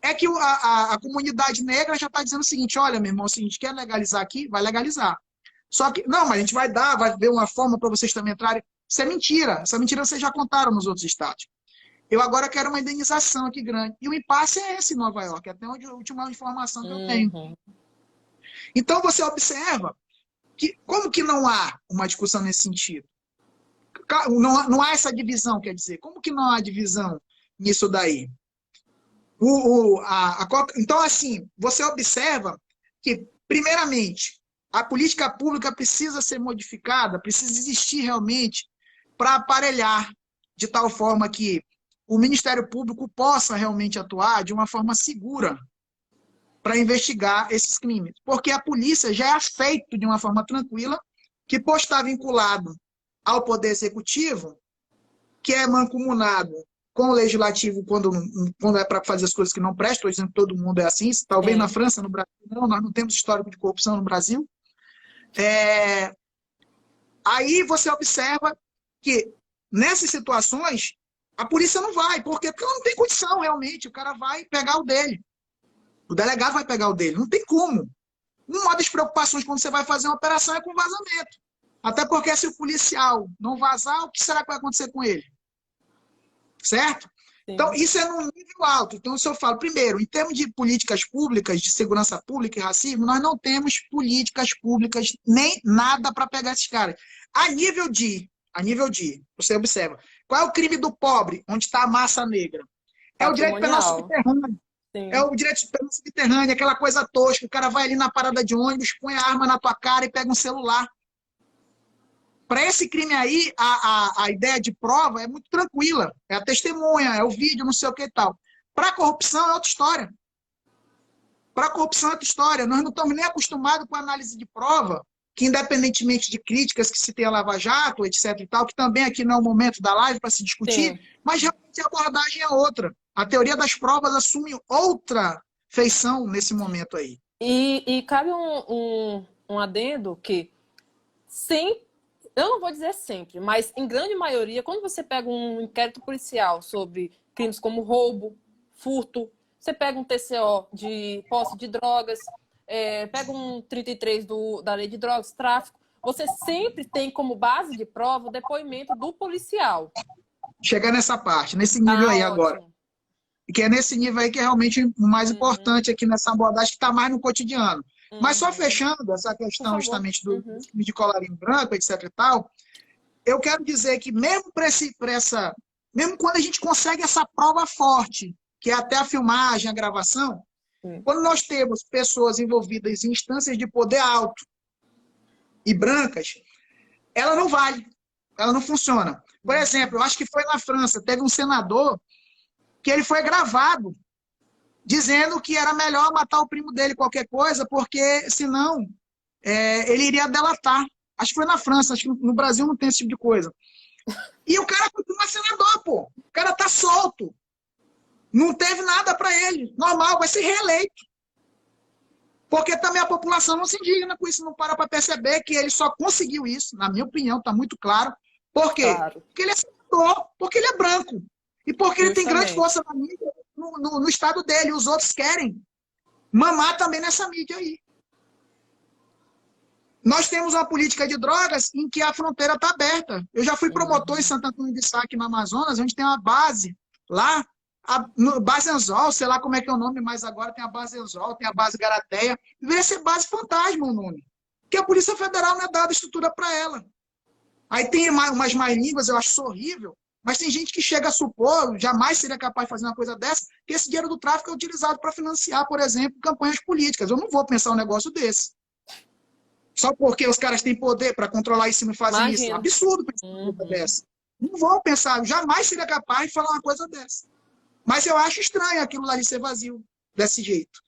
É que a comunidade negra já está dizendo o seguinte, olha, meu irmão, se a gente quer legalizar aqui, vai legalizar. Só que, não, mas a gente vai ver uma forma para vocês também entrarem. Isso é mentira. Essa mentira vocês já contaram nos outros estados. Eu agora quero uma indenização aqui grande. E o impasse é esse em Nova York, até a última informação que eu tenho. Então você observa que, como que não há uma discussão nesse sentido? Não há essa divisão, quer dizer. Como que não há divisão nisso daí? Então, assim, você observa que, primeiramente, a política pública precisa ser modificada, precisa existir realmente para aparelhar de tal forma que o Ministério Público possa realmente atuar de uma forma segura para investigar esses crimes. Porque a polícia já é feita de uma forma tranquila, que por estar vinculado ao Poder Executivo, que é mancomunado com o Legislativo quando é para fazer as coisas que não prestam, estou dizendo que todo mundo é assim, talvez na França, no Brasil não, nós não temos histórico de corrupção no Brasil. Aí você observa que, nessas situações, a polícia não vai. Por quê? Porque ela não tem condição, realmente. O cara vai pegar o dele. O delegado vai pegar o dele. Não tem como. Uma das preocupações quando você vai fazer uma operação é com vazamento. Até porque se o policial não vazar, o que será que vai acontecer com ele? Certo? Sim. Então, isso é num nível alto. Então, se eu falo, primeiro, em termos de políticas públicas, de segurança pública e racismo, nós não temos políticas públicas, nem nada para pegar esses caras. A nível de, você observa, qual é o crime do pobre, onde está a massa negra? É o direito penal subterrâneo. Sim. É o direito penal subterrâneo, aquela coisa tosca, o cara vai ali na parada de ônibus, põe a arma na tua cara e pega um celular. Para esse crime aí, a ideia de prova é muito tranquila. É a testemunha, é o vídeo, não sei o que e tal. Para a corrupção é outra história. Para a corrupção é outra história. Nós não estamos nem acostumados com a análise de prova, que independentemente de críticas que se tem a Lava Jato, etc. e tal, que também aqui não é o momento da live para se discutir, sim, mas realmente a abordagem é outra. A teoria das provas assume outra feição nesse momento aí. E cabe um adendo que, sim, eu não vou dizer sempre, mas em grande maioria, quando você pega um inquérito policial sobre crimes como roubo, furto, você pega um TCO de posse de drogas, pega um 33 da lei de drogas, tráfico, você sempre tem como base de prova o depoimento do policial. Chegar nessa parte, nesse nível aí ótimo. Agora. Que é nesse nível aí que é realmente o mais importante aqui nessa abordagem, que está mais no cotidiano. Mas só fechando essa questão justamente do crime de colarinho branco, etc e tal, eu quero dizer que mesmo mesmo quando a gente consegue essa prova forte, que é até a filmagem, a gravação, quando nós temos pessoas envolvidas em instâncias de poder alto e brancas, ela não vale, ela não funciona. Por exemplo, eu acho que foi na França, teve um senador que ele foi gravado dizendo que era melhor matar o primo dele, qualquer coisa, porque senão ele iria delatar. Acho que foi na França, acho que no Brasil não tem esse tipo de coisa. E o cara continua senador, pô. O cara tá solto. Não teve nada para ele. Normal, vai ser reeleito. Porque também a população não se indigna com isso, não para perceber que ele só conseguiu isso, na minha opinião, está muito claro. Por quê? Claro. Porque ele é senador, porque ele é branco. E porque ele tem grande força na mídia no estado dele. Os outros querem mamar também nessa mídia aí. Nós temos uma política de drogas em que a fronteira está aberta. Eu já fui promotor em Santo Antônio de Sá, aqui no Amazonas, onde tem uma base lá, base Anzol, sei lá como é que é o nome, mas agora tem a base Anzol, tem a base Garateia. Vê ser base fantasma o nome. Porque a Polícia Federal não é dada estrutura para ela. Aí tem umas mais línguas, eu acho isso horrível, mas tem gente que chega a supor, jamais seria capaz de fazer uma coisa dessa, que esse dinheiro do tráfico é utilizado para financiar, por exemplo, campanhas políticas. Eu não vou pensar um negócio desse. Só porque os caras têm poder para controlar isso e não fazem isso. É um absurdo pensar uma coisa dessa. Não vou pensar, jamais seria capaz de falar uma coisa dessa. Mas eu acho estranho aquilo lá de ser vazio, desse jeito.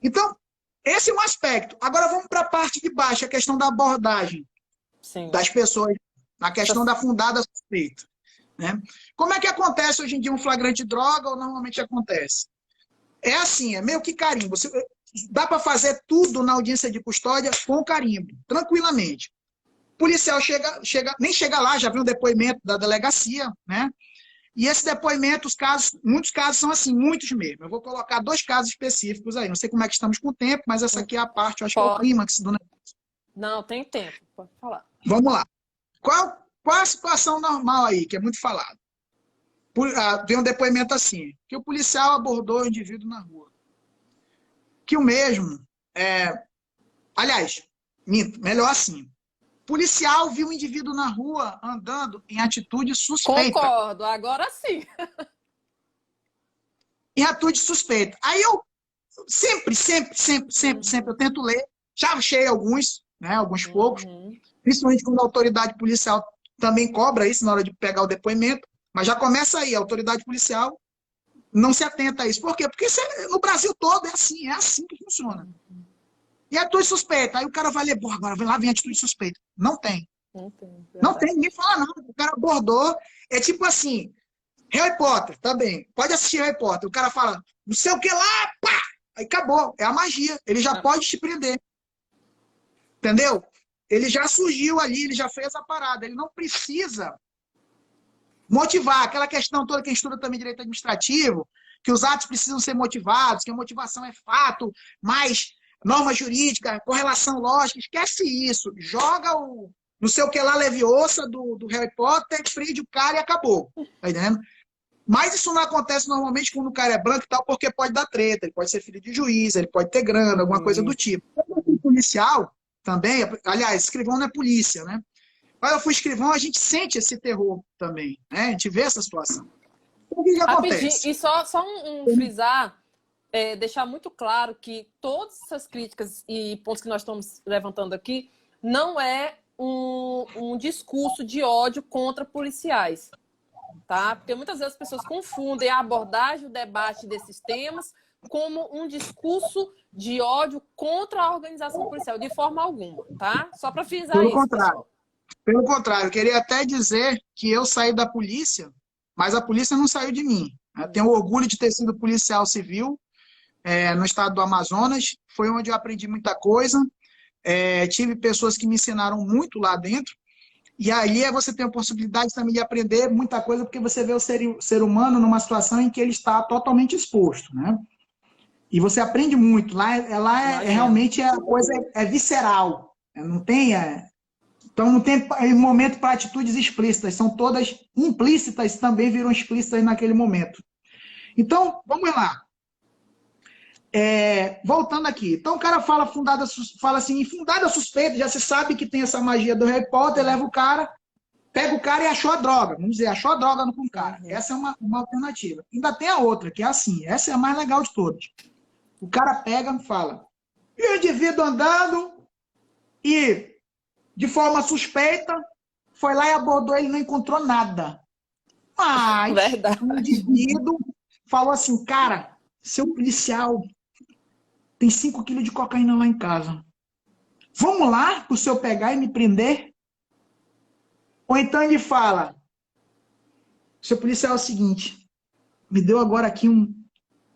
Então, esse é um aspecto. Agora vamos para a parte de baixo, a questão da abordagem das pessoas, a questão da fundada suspeita. Né? Como é que acontece hoje em dia um flagrante de droga, ou normalmente acontece? É assim, é meio que carimbo. Dá para fazer tudo na audiência de custódia com carimbo, tranquilamente. O policial nem chega lá, já viu um depoimento da delegacia, né? E esse depoimento, muitos casos são assim, muitos mesmo. Eu vou colocar 2 casos específicos aí. Não sei como é que estamos com o tempo, mas essa aqui é a parte, eu acho que é o clímax do negócio. Não, tem tempo, pode falar. Vamos lá. Qual a situação normal aí, que é muito falado? Vem um depoimento assim, que o policial abordou o indivíduo na rua. Que o mesmo, aliás, minto, melhor assim, Policial viu um indivíduo na rua andando em atitude suspeita. Concordo, agora sim. Em atitude suspeita. Aí eu sempre eu tento ler. Já achei alguns, né, alguns poucos, principalmente quando a autoridade policial também cobra isso na hora de pegar o depoimento, mas já começa aí, a autoridade policial não se atenta a isso. Por quê? Porque no Brasil todo é assim que funciona. E atitude suspeita. Aí o cara vai ler, agora lá vem atitude suspeita. Não tem. Não tem, ninguém fala nada. O cara abordou. É tipo assim, Harry Potter, tá bem. Pode assistir Harry Potter. O cara fala, não sei o que lá, pá! Aí acabou. É a magia. Ele já pode te prender. Entendeu? Ele já surgiu ali, ele já fez a parada. Ele não precisa motivar. Aquela questão toda que estuda também direito administrativo, que os atos precisam ser motivados, que a motivação é fato, mas norma jurídica, correlação lógica, esquece isso. Joga o não sei o que lá, Leviosa do Harry Potter, prende o cara e acabou. Tá entendendo? Mas isso não acontece normalmente quando o cara é branco e tal, porque pode dar treta, ele pode ser filho de juiz, ele pode ter grana, alguma coisa do tipo. O policial também, aliás, escrivão não é polícia, né? Quando eu fui escrivão, a gente sente esse terror também, né? A gente vê essa situação. O que acontece? E só frisar, deixar muito claro que todas essas críticas e pontos que nós estamos levantando aqui não é um discurso de ódio contra policiais, tá? Porque muitas vezes as pessoas confundem a abordagem, o debate desses temas como um discurso de ódio contra a organização policial, de forma alguma, tá? Só para frisar Pelo isso, contrário. pessoal. Pelo contrário, eu queria até dizer que eu saí da polícia, mas a polícia não saiu de mim. Eu tenho orgulho de ter sido policial civil no estado do Amazonas, foi onde eu aprendi muita coisa, tive pessoas que me ensinaram muito lá dentro, e ali você tem a possibilidade também de aprender muita coisa, porque você vê o ser humano numa situação em que ele está totalmente exposto, né? E você aprende muito. Lá realmente a coisa é visceral. Não tem... Então, não tem momento para atitudes explícitas, são todas implícitas, também viram explícitas naquele momento. Então, vamos lá. Voltando aqui. Então, o cara fala assim, em fundada suspeita, já se sabe que tem essa magia do Harry Potter, leva o cara, pega o cara e achou a droga. Vamos dizer, achou a droga com o cara. Essa é uma alternativa. Ainda tem a outra, que é assim, essa é a mais legal de todas. O cara pega e fala, e o indivíduo andando e... de forma suspeita, foi lá e abordou ele, não encontrou nada. Mas o indivíduo falou assim, cara, seu policial tem 5 quilos de cocaína lá em casa. Vamos lá para o senhor pegar e me prender? Ou então ele fala, seu policial é o seguinte, me deu agora aqui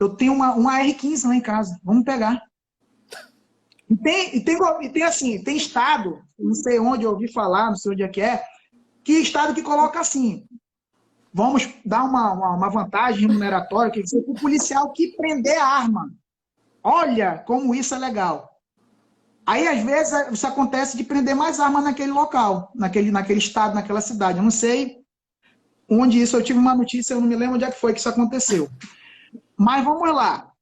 eu tenho uma AR-15 lá em casa, vamos pegar. E tem assim, tem estado, não sei onde eu ouvi falar, não sei onde é, que estado que coloca assim, vamos dar uma vantagem remuneratória, que o policial que prender a arma. Olha como isso é legal. Aí, às vezes, isso acontece de prender mais armas naquele local, naquele estado, naquela cidade. Eu não sei onde isso, eu tive uma notícia, eu não me lembro onde é que foi que isso aconteceu. Mas vamos lá.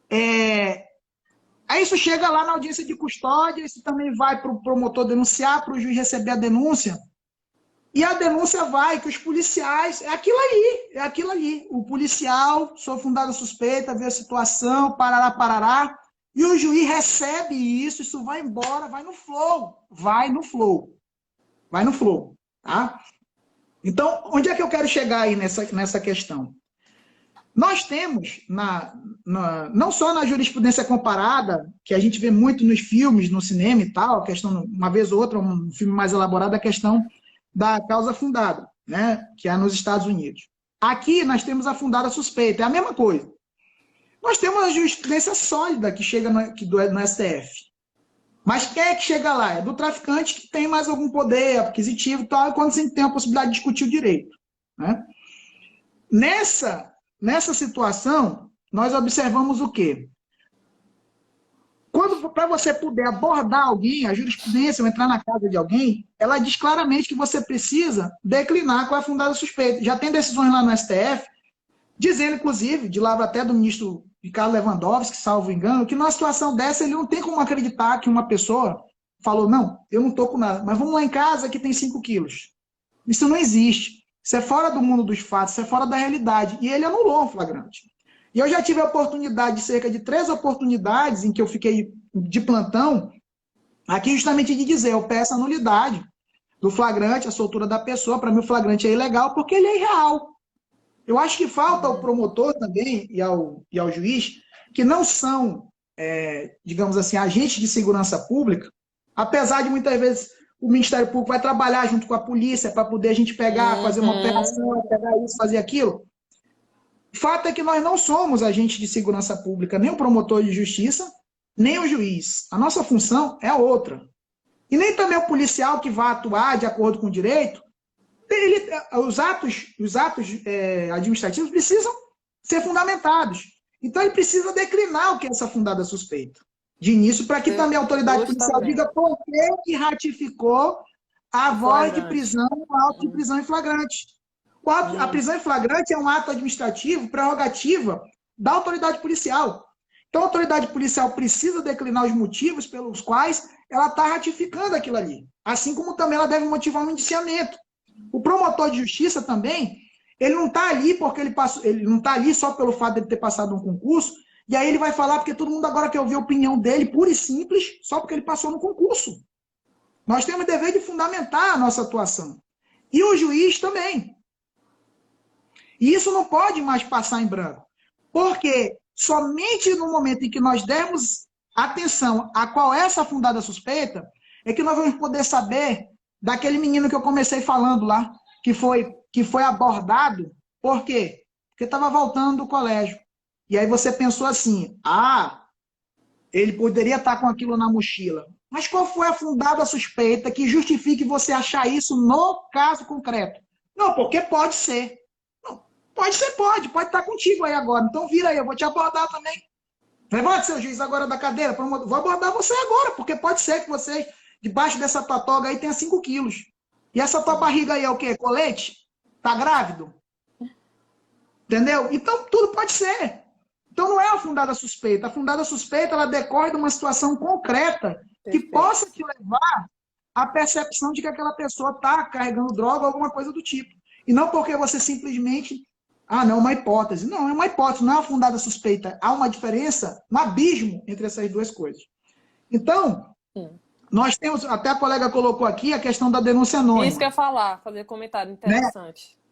Aí isso chega lá na audiência de custódia, isso também vai para o promotor denunciar, para o juiz receber a denúncia. E a denúncia vai que os policiais... É aquilo ali. O policial, sob fundada suspeita, vê a situação, parará. E o juiz recebe isso vai embora, vai no flow. Tá? Então, onde é que eu quero chegar aí nessa questão? Nós temos, não só na jurisprudência comparada, que a gente vê muito nos filmes, no cinema e tal, a questão, uma vez ou outra, um filme mais elaborado, a questão da causa fundada, né, que é nos Estados Unidos. Aqui nós temos a fundada suspeita, é a mesma coisa. Nós temos a jurisprudência sólida que chega no STF. Mas quem é que chega lá? É do traficante que tem mais algum poder aquisitivo e tal, quando você tem a possibilidade de discutir o direito. Né? Nessa situação, nós observamos o quê? Para você poder abordar alguém, a jurisprudência, ou entrar na casa de alguém, ela diz claramente que você precisa declinar com a fundada suspeita. Já tem decisões lá no STF, dizendo, inclusive, de lá até do ministro Ricardo Lewandowski, salvo engano, que numa situação dessa ele não tem como acreditar que uma pessoa falou, não, eu não estou com nada, mas vamos lá em casa que tem 5 quilos. Isso não existe. Isso é fora do mundo dos fatos, isso é fora da realidade. E ele anulou um flagrante. E eu já tive a oportunidade, cerca de 3 oportunidades em que eu fiquei de plantão, aqui justamente de dizer, eu peço a nulidade do flagrante, a soltura da pessoa. Para mim o flagrante é ilegal porque ele é irreal. Eu acho que falta ao promotor também e ao juiz, que não são, digamos assim, agentes de segurança pública, apesar de muitas vezes o Ministério Público vai trabalhar junto com a polícia para poder a gente pegar, fazer uma operação, pegar isso, fazer aquilo. O fato é que nós não somos agentes de segurança pública, nem o promotor de justiça, nem o juiz. A nossa função é outra. E nem também o policial que vai atuar de acordo com o direito. Os atos administrativos precisam ser fundamentados. Então, ele precisa declinar o que é essa fundada suspeita. De início, para que também a autoridade policial diga por que ratificou a voz de prisão, o auto de prisão em flagrante. A prisão em flagrante é um ato administrativo, prerrogativa da autoridade policial. Então, a autoridade policial precisa declinar os motivos pelos quais ela está ratificando aquilo ali. Assim como também ela deve motivar um indiciamento. O promotor de justiça também, ele não está ali porque ele não está ali só pelo fato de ele ter passado um concurso, e aí ele vai falar porque todo mundo agora quer ouvir a opinião dele, pura e simples, só porque ele passou no concurso. Nós temos o dever de fundamentar a nossa atuação. E o juiz também. E isso não pode mais passar em branco. Porque somente no momento em que nós dermos atenção a qual é essa fundada suspeita, é que nós vamos poder saber daquele menino que eu comecei falando lá, que foi abordado. Por quê? Porque estava voltando do colégio. E aí você pensou assim, ele poderia estar com aquilo na mochila. Mas qual foi a fundada suspeita que justifique você achar isso no caso concreto? Não, porque pode ser. Não, pode ser, pode estar contigo aí agora. Então vira aí, eu vou te abordar também. Levante, seu juiz, agora da cadeira. Vou abordar você agora, porque pode ser que você, debaixo dessa tua toga aí, tenha 5 quilos. E essa tua barriga aí é o quê? Colete? Tá grávido? Entendeu? Então tudo pode ser. Então não é a fundada suspeita. A fundada suspeita, ela decorre de uma situação concreta que possa te levar à percepção de que aquela pessoa está carregando droga ou alguma coisa do tipo. E não porque você simplesmente... não, é uma hipótese. Não, é uma hipótese, não é uma fundada suspeita. Há uma diferença, um abismo entre essas duas coisas. Então, nós temos... Até a colega colocou aqui a questão da denúncia anônima. Isso que eu ia falar, fazer comentário interessante. Né?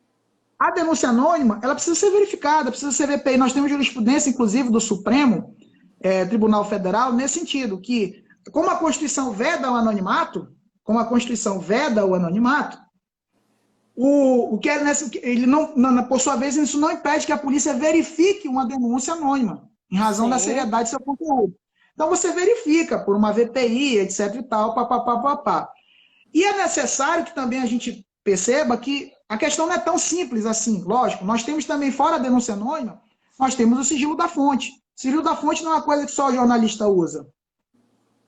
A denúncia anônima, ela precisa ser verificada, precisa ser VPI. Nós temos jurisprudência, inclusive, do Supremo Tribunal Federal, nesse sentido, que, como a Constituição veda o anonimato, o que é por sua vez, isso não impede que a polícia verifique uma denúncia anônima, em razão da seriedade do seu conteúdo. Então, você verifica por uma VPI, etc e tal, papapá. E é necessário que também a gente perceba que a questão não é tão simples assim, lógico. Nós temos também, fora a denúncia anônima, nós temos o sigilo da fonte. O sigilo da fonte não é uma coisa que só o jornalista usa.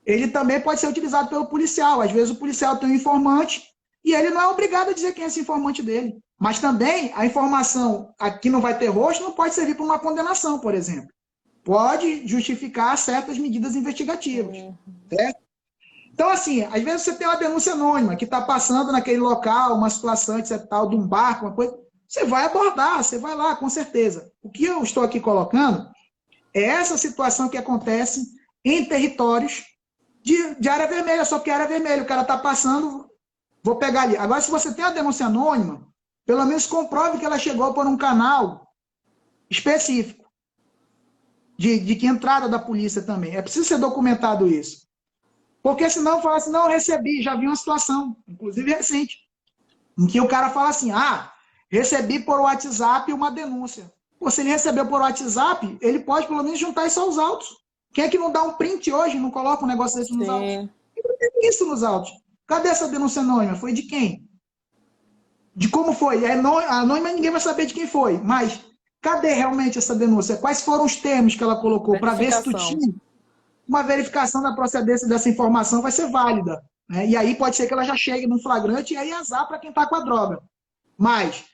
Ele também pode ser utilizado pelo policial. Às vezes o policial tem um informante e ele não é obrigado a dizer quem é esse informante dele. Mas também a informação aqui não vai ter rosto, não pode servir para uma condenação, por exemplo. Pode justificar certas medidas investigativas. Certo? Então, assim, às vezes você tem uma denúncia anônima que está passando naquele local, uma situação, etc, tal, de um barco, uma coisa, você vai abordar, você vai lá, com certeza. O que eu estou aqui colocando é essa situação que acontece em territórios de área vermelha, só que área vermelha, o cara está passando, vou pegar ali. Agora, se você tem a denúncia anônima, pelo menos comprove que ela chegou por um canal específico, de que entrada da polícia também. É preciso ser documentado isso. Porque senão fala assim, não, eu recebi, já vi uma situação, inclusive recente, em que o cara fala assim, recebi por WhatsApp uma denúncia. Pô, se ele recebeu por WhatsApp, ele pode pelo menos juntar isso aos autos. Quem é que não dá um print hoje, não coloca um negócio desse nos autos? Não tem isso nos autos. Cadê essa denúncia anônima? Foi de quem? De como foi? A anônima ninguém vai saber de quem foi, mas cadê realmente essa denúncia? Quais foram os termos que ela colocou para ver se tu tinha? Uma verificação da procedência dessa informação vai ser válida. Né? E aí pode ser que ela já chegue num flagrante e aí azar para quem está com a droga. Mas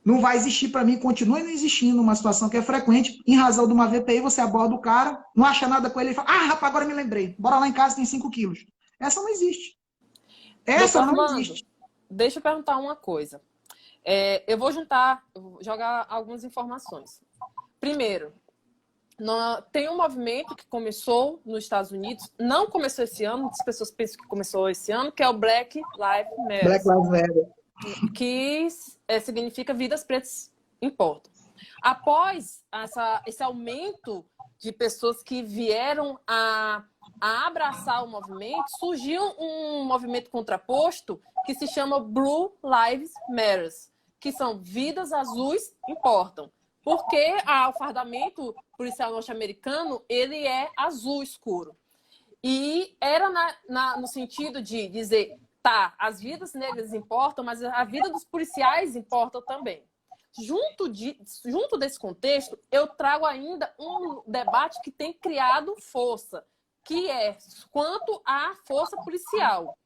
não vai existir para mim, continue não existindo uma situação que é frequente, em razão de uma VPI, você aborda o cara, não acha nada com ele e fala, rapaz, agora me lembrei, bora lá em casa, tem 5 quilos. Essa não existe. Essa Doutor não Armando, existe. deixa eu perguntar uma coisa. Eu vou jogar algumas informações. Primeiro, tem um movimento que começou nos Estados Unidos, não começou esse ano, muitas pessoas pensam que começou esse ano, que é o Black Lives Matter. Black Lives Matter. Que significa vidas pretas importam. Após esse aumento de pessoas que vieram a abraçar o movimento, surgiu um movimento contraposto que se chama Blue Lives Matter, que são vidas azuis importam. Porque o fardamento policial norte-americano ele é azul escuro. E era no sentido de dizer, tá, as vidas negras importam, mas a vida dos policiais importa também. Junto desse contexto, eu trago ainda um debate que tem criado força, que é quanto à força policial.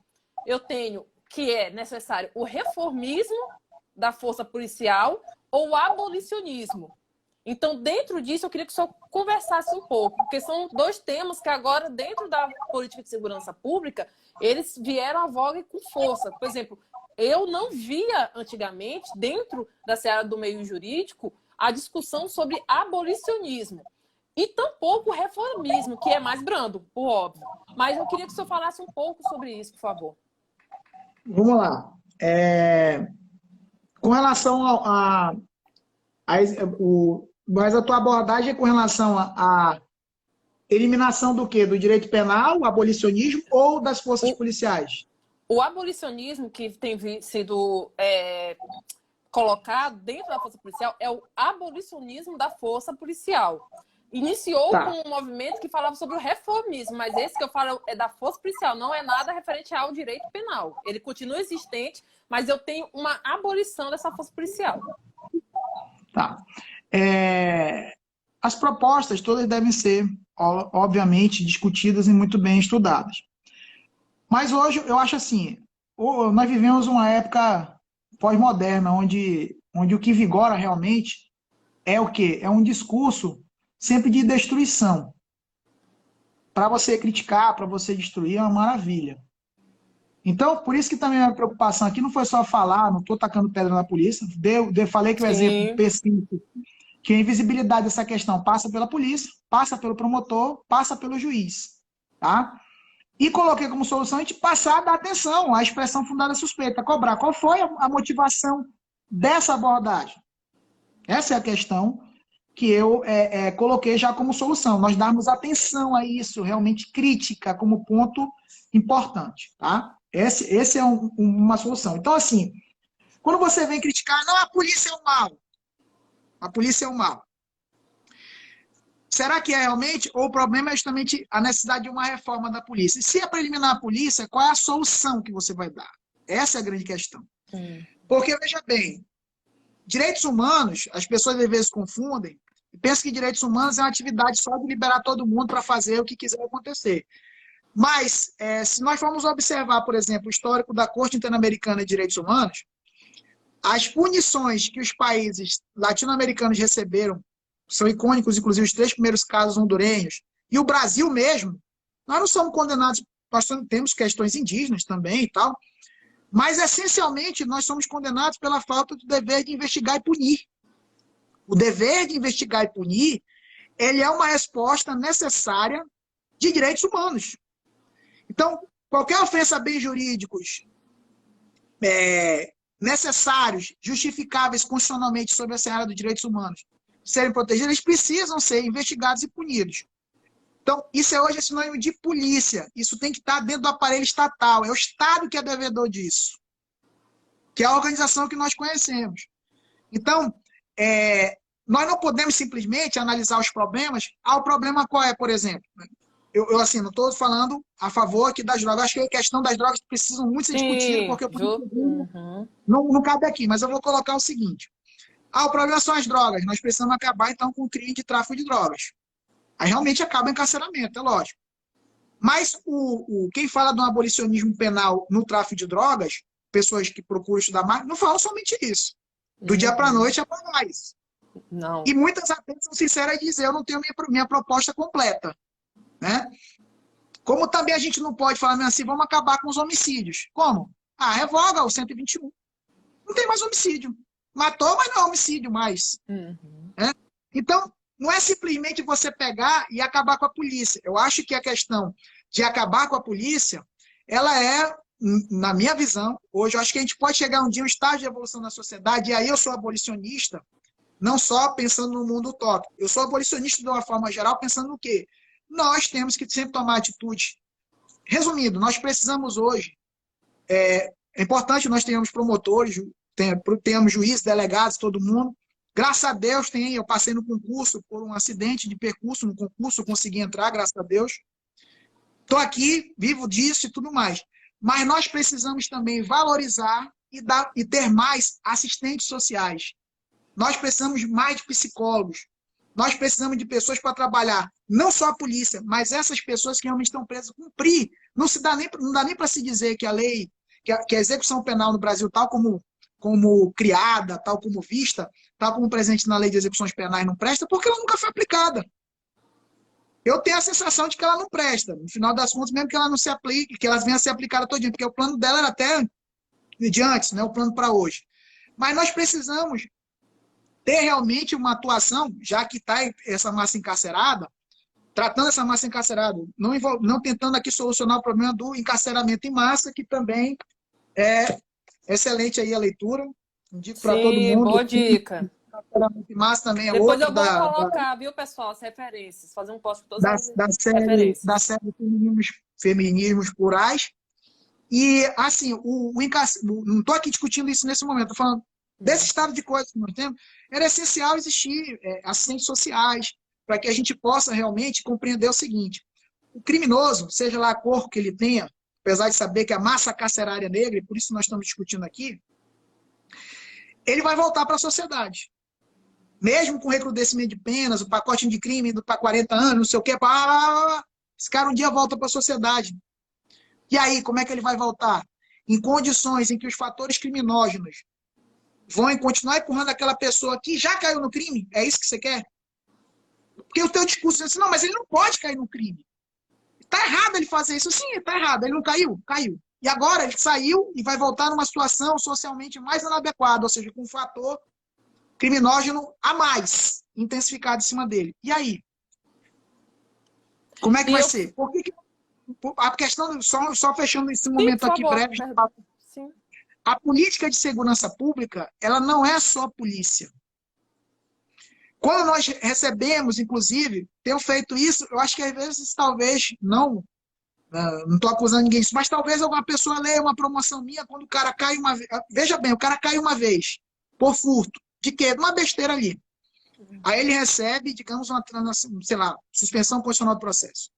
Eu tenho que é necessário o reformismo da força policial ou o abolicionismo. Então, dentro disso, eu queria que o senhor conversasse um pouco, porque são dois temas que agora, dentro da política de segurança pública, eles vieram à voga com força. Por exemplo, eu não via antigamente, dentro da seara do meio jurídico, a discussão sobre abolicionismo. E tampouco o reformismo, que é mais brando, por óbvio. Mas eu queria que o senhor falasse um pouco sobre isso, por favor. Vamos lá. Com relação mas a tua abordagem é com relação à eliminação do quê? Do direito penal, o abolicionismo ou das forças policiais? O abolicionismo que tem sido colocado dentro da força policial é o abolicionismo da força policial. Iniciou com um movimento que falava sobre o reformismo, mas esse que eu falo é da força policial, não é nada referente ao direito penal. Ele continua existente, mas eu tenho uma abolição dessa força policial. Tá. As propostas todas devem ser, obviamente, discutidas e muito bem estudadas. Mas hoje, eu acho assim, nós vivemos uma época pós-moderna, onde o que vigora realmente é o quê? É um discurso sempre de destruição. Para você criticar, para você destruir, é uma maravilha. Então, por isso que também a minha preocupação aqui não foi só falar, não estou tacando pedra na polícia, falei que o exemplo específico, que a invisibilidade dessa questão passa pela polícia, passa pelo promotor, passa pelo juiz. Tá? E coloquei como solução a gente passar a dar atenção à expressão fundada suspeita, cobrar. Qual foi a motivação dessa abordagem? Essa é a questão que eu coloquei já como solução. Nós darmos atenção a isso, realmente crítica, como ponto importante. Tá? Esse é uma solução. Então, assim, quando você vem criticar, não, a polícia é o mal. A polícia é o mal. Será que é realmente? Ou o problema é justamente a necessidade de uma reforma da polícia? E se é para eliminar a polícia, qual é a solução que você vai dar? Essa é a grande questão. Porque, veja bem, direitos humanos, as pessoas às vezes confundem e pensam que direitos humanos é uma atividade só de liberar todo mundo para fazer o que quiser acontecer. Mas, se nós formos observar, por exemplo, o histórico da Corte Interamericana de Direitos Humanos, as punições que os países latino-americanos receberam são icônicos, inclusive os 3 primeiros casos hondurenhos, e o Brasil mesmo, nós não somos condenados, nós temos questões indígenas também e tal, mas essencialmente nós somos condenados pela falta do dever de investigar e punir. O dever de investigar e punir, ele é uma resposta necessária de direitos humanos. Então, qualquer ofensa a bens jurídicos necessários, justificáveis constitucionalmente sobre a seara dos direitos humanos, serem protegidos, eles precisam ser investigados e punidos. Então, isso hoje é sinônimo de polícia. Isso tem que estar dentro do aparelho estatal. É o Estado que é devedor disso. Que é a organização que nós conhecemos. Então, nós não podemos simplesmente analisar os problemas. O problema qual é, por exemplo? Eu assim, não estou falando a favor aqui das drogas. Acho que a questão das drogas precisam muito ser discutida, porque não cabe aqui. Mas eu vou colocar o seguinte. O problema são as drogas. Nós precisamos acabar, então, com o crime de tráfico de drogas. Aí realmente acaba o encarceramento, é lógico. Mas quem fala de um abolicionismo penal no tráfico de drogas, pessoas que procuram estudar mais, não falam somente isso. Do dia para a noite é para mais. Não. E muitas até são sinceras em dizer, eu não tenho minha proposta completa. Né? Como também a gente não pode falar assim, vamos acabar com os homicídios. Como? Ah, revoga o 121. Não tem mais homicídio. Matou, mas não é homicídio mais. Né? Então, não é simplesmente você pegar e acabar com a polícia. Eu acho que a questão de acabar com a polícia, ela é, na minha visão, hoje, eu acho que a gente pode chegar um dia a um estágio de evolução na sociedade, e aí eu sou abolicionista, não só pensando no mundo utópico. Eu sou abolicionista de uma forma geral, pensando no quê? Nós temos que sempre tomar atitude. Resumindo, nós precisamos hoje, é importante nós tenhamos promotores, temos juízes, delegados, todo mundo. Graças a Deus, eu passei no concurso, por um acidente de percurso no concurso, consegui entrar, graças a Deus. Estou aqui, vivo disso e tudo mais. Mas nós precisamos também valorizar e ter mais assistentes sociais. Nós precisamos mais de psicólogos. Nós precisamos de pessoas para trabalhar, não só a polícia, mas essas pessoas que realmente estão presas, cumprir. Não dá nem para se dizer que a lei, que a execução penal no Brasil, tal como criada, tal como vista, tal como presente na lei de execuções penais, não presta, porque ela nunca foi aplicada. Eu tenho a sensação de que ela não presta. No final das contas, mesmo que ela não se aplique, que ela venha a ser aplicada todinha, porque o plano dela era até de antes, né, o plano para hoje. Mas nós precisamos ter realmente uma atuação, já que está essa massa encarcerada, tratando essa massa encarcerada, não tentando aqui solucionar o problema do encarceramento em massa, que também é excelente aí a leitura. Indico para todo mundo. Boa dica. Encarceramento em massa também é Depois outro eu vou colocar, viu, pessoal, as referências, fazer um post com todas as referências. Da série Feminismos Plurais. E, assim, não estou aqui discutindo isso nesse momento, estou falando desse estado de coisas que nós temos. Era essencial existir assistentes sociais para que a gente possa realmente compreender o seguinte: o criminoso, seja lá a cor que ele tenha, apesar de saber que a massa carcerária é negra, e por isso nós estamos discutindo aqui, ele vai voltar para a sociedade. Mesmo com o recrudescimento de penas, o pacote de crime para 40 anos, não sei o quê, esse cara um dia volta para a sociedade. E aí, como é que ele vai voltar? Em condições em que os fatores criminógenos vão continuar empurrando aquela pessoa que já caiu no crime? É isso que você quer? Porque o teu discurso é assim, não, mas ele não pode cair no crime. Está errado ele fazer isso. Sim, está errado. Ele não caiu? Caiu. E agora ele saiu e vai voltar numa situação socialmente mais inadequada, ou seja, com um fator criminógeno a mais, intensificado em cima dele. E aí? Como é que vai ser? Por que a questão, só fechando esse momento aqui breve, Sim. A política de segurança pública, ela não é só polícia. Quando nós recebemos, inclusive, tenho feito isso, eu acho que às vezes, talvez, não estou acusando ninguém disso, mas talvez alguma pessoa leia uma promoção minha quando o cara cai uma vez. Veja bem, o cara cai uma vez, por furto. De quê? De uma besteira ali. Aí ele recebe, digamos, sei lá, suspensão condicional do processo.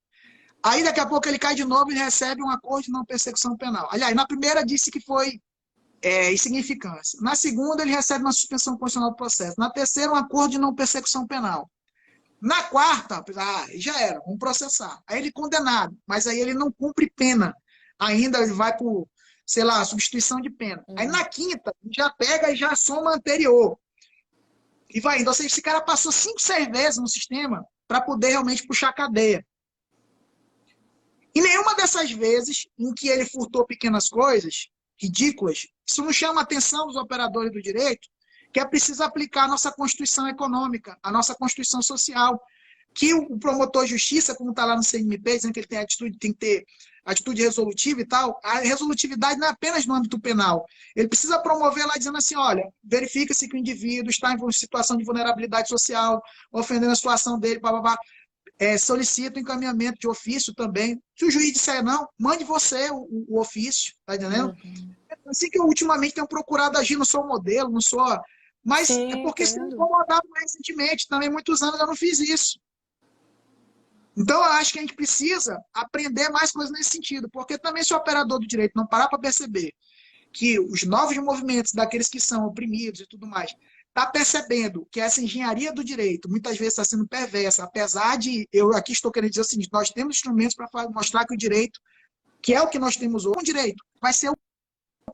Aí daqui a pouco ele cai de novo e recebe um acordo de não persecução penal. Aliás, na primeira disse que foi insignificância. Na segunda ele recebe uma suspensão condicional do processo. Na terceira um acordo de não persecução penal. Na quarta, já era, vamos processar. Aí ele é condenado, mas aí ele não cumpre pena. Ainda ele vai por, sei lá, substituição de pena. Aí na quinta, já pega e já soma a anterior. E vai indo. Ou seja, esse cara passou 5, 6 vezes no sistema para poder realmente puxar a cadeia. E nenhuma dessas vezes em que ele furtou pequenas coisas, ridículas, isso não chama a atenção dos operadores do direito, que é preciso aplicar a nossa Constituição Econômica, a nossa Constituição Social, que o promotor de justiça, como está lá no CNMP, dizendo que ele tem que ter atitude resolutiva e tal, a resolutividade não é apenas no âmbito penal. Ele precisa promover lá dizendo assim, olha, verifica-se que o indivíduo está em situação de vulnerabilidade social, ofendendo a situação dele, solicita o encaminhamento de ofício também. Se o juiz disser não, mande você o ofício, tá entendendo? Assim que eu ultimamente tenho procurado agir, não sou modelo, não sou... Mas sim, é porque se me incomodava recentemente, também muitos anos eu não fiz isso. Então, eu acho que a gente precisa aprender mais coisas nesse sentido, porque também se o operador do direito não parar para perceber que os novos movimentos daqueles que são oprimidos e tudo mais, está percebendo que essa engenharia do direito muitas vezes está sendo perversa, apesar de, eu aqui estou querendo dizer o seguinte, nós temos instrumentos para mostrar que o direito, que é o que nós temos hoje, o direito vai ser o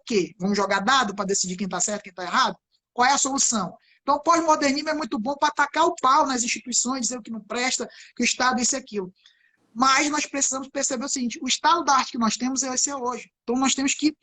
quê? Vamos jogar dado para decidir quem está certo e quem está errado? Qual é a solução? Então, o pós-modernismo é muito bom para atacar o pau nas instituições, dizer o que não presta, que o Estado é isso e aquilo. Mas nós precisamos perceber o seguinte, o estado da arte que nós temos é esse hoje. Então nós temos que,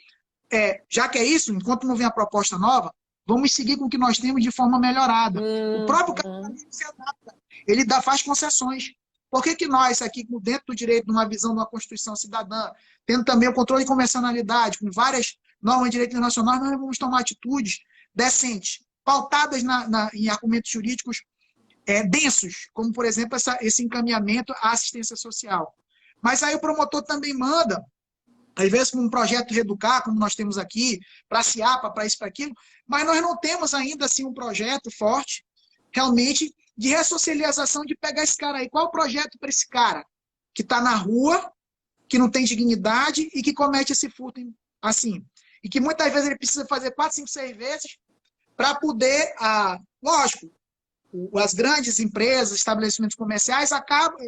já que é isso, enquanto não vem a proposta nova, vamos seguir com o que nós temos de forma melhorada. O próprio capitalismo se adapta, ele faz concessões. Por que nós, aqui, dentro do direito, numa visão de uma Constituição cidadã, tendo também o controle de convencionalidade, com várias normas de direito internacional, nós vamos tomar atitudes decentes, pautadas em argumentos jurídicos densos, como, por exemplo, esse encaminhamento à assistência social. Mas aí o promotor também manda, às vezes com um projeto de educar, como nós temos aqui, para a CIAPA, para isso, para aquilo, mas nós não temos ainda assim um projeto forte, realmente, de ressocialização, de pegar esse cara aí. Qual é o projeto para esse cara que está na rua, que não tem dignidade e que comete esse furto assim? E que muitas vezes ele precisa fazer 4, 5, 6 vezes para poder, lógico, as grandes empresas, estabelecimentos comerciais acabam,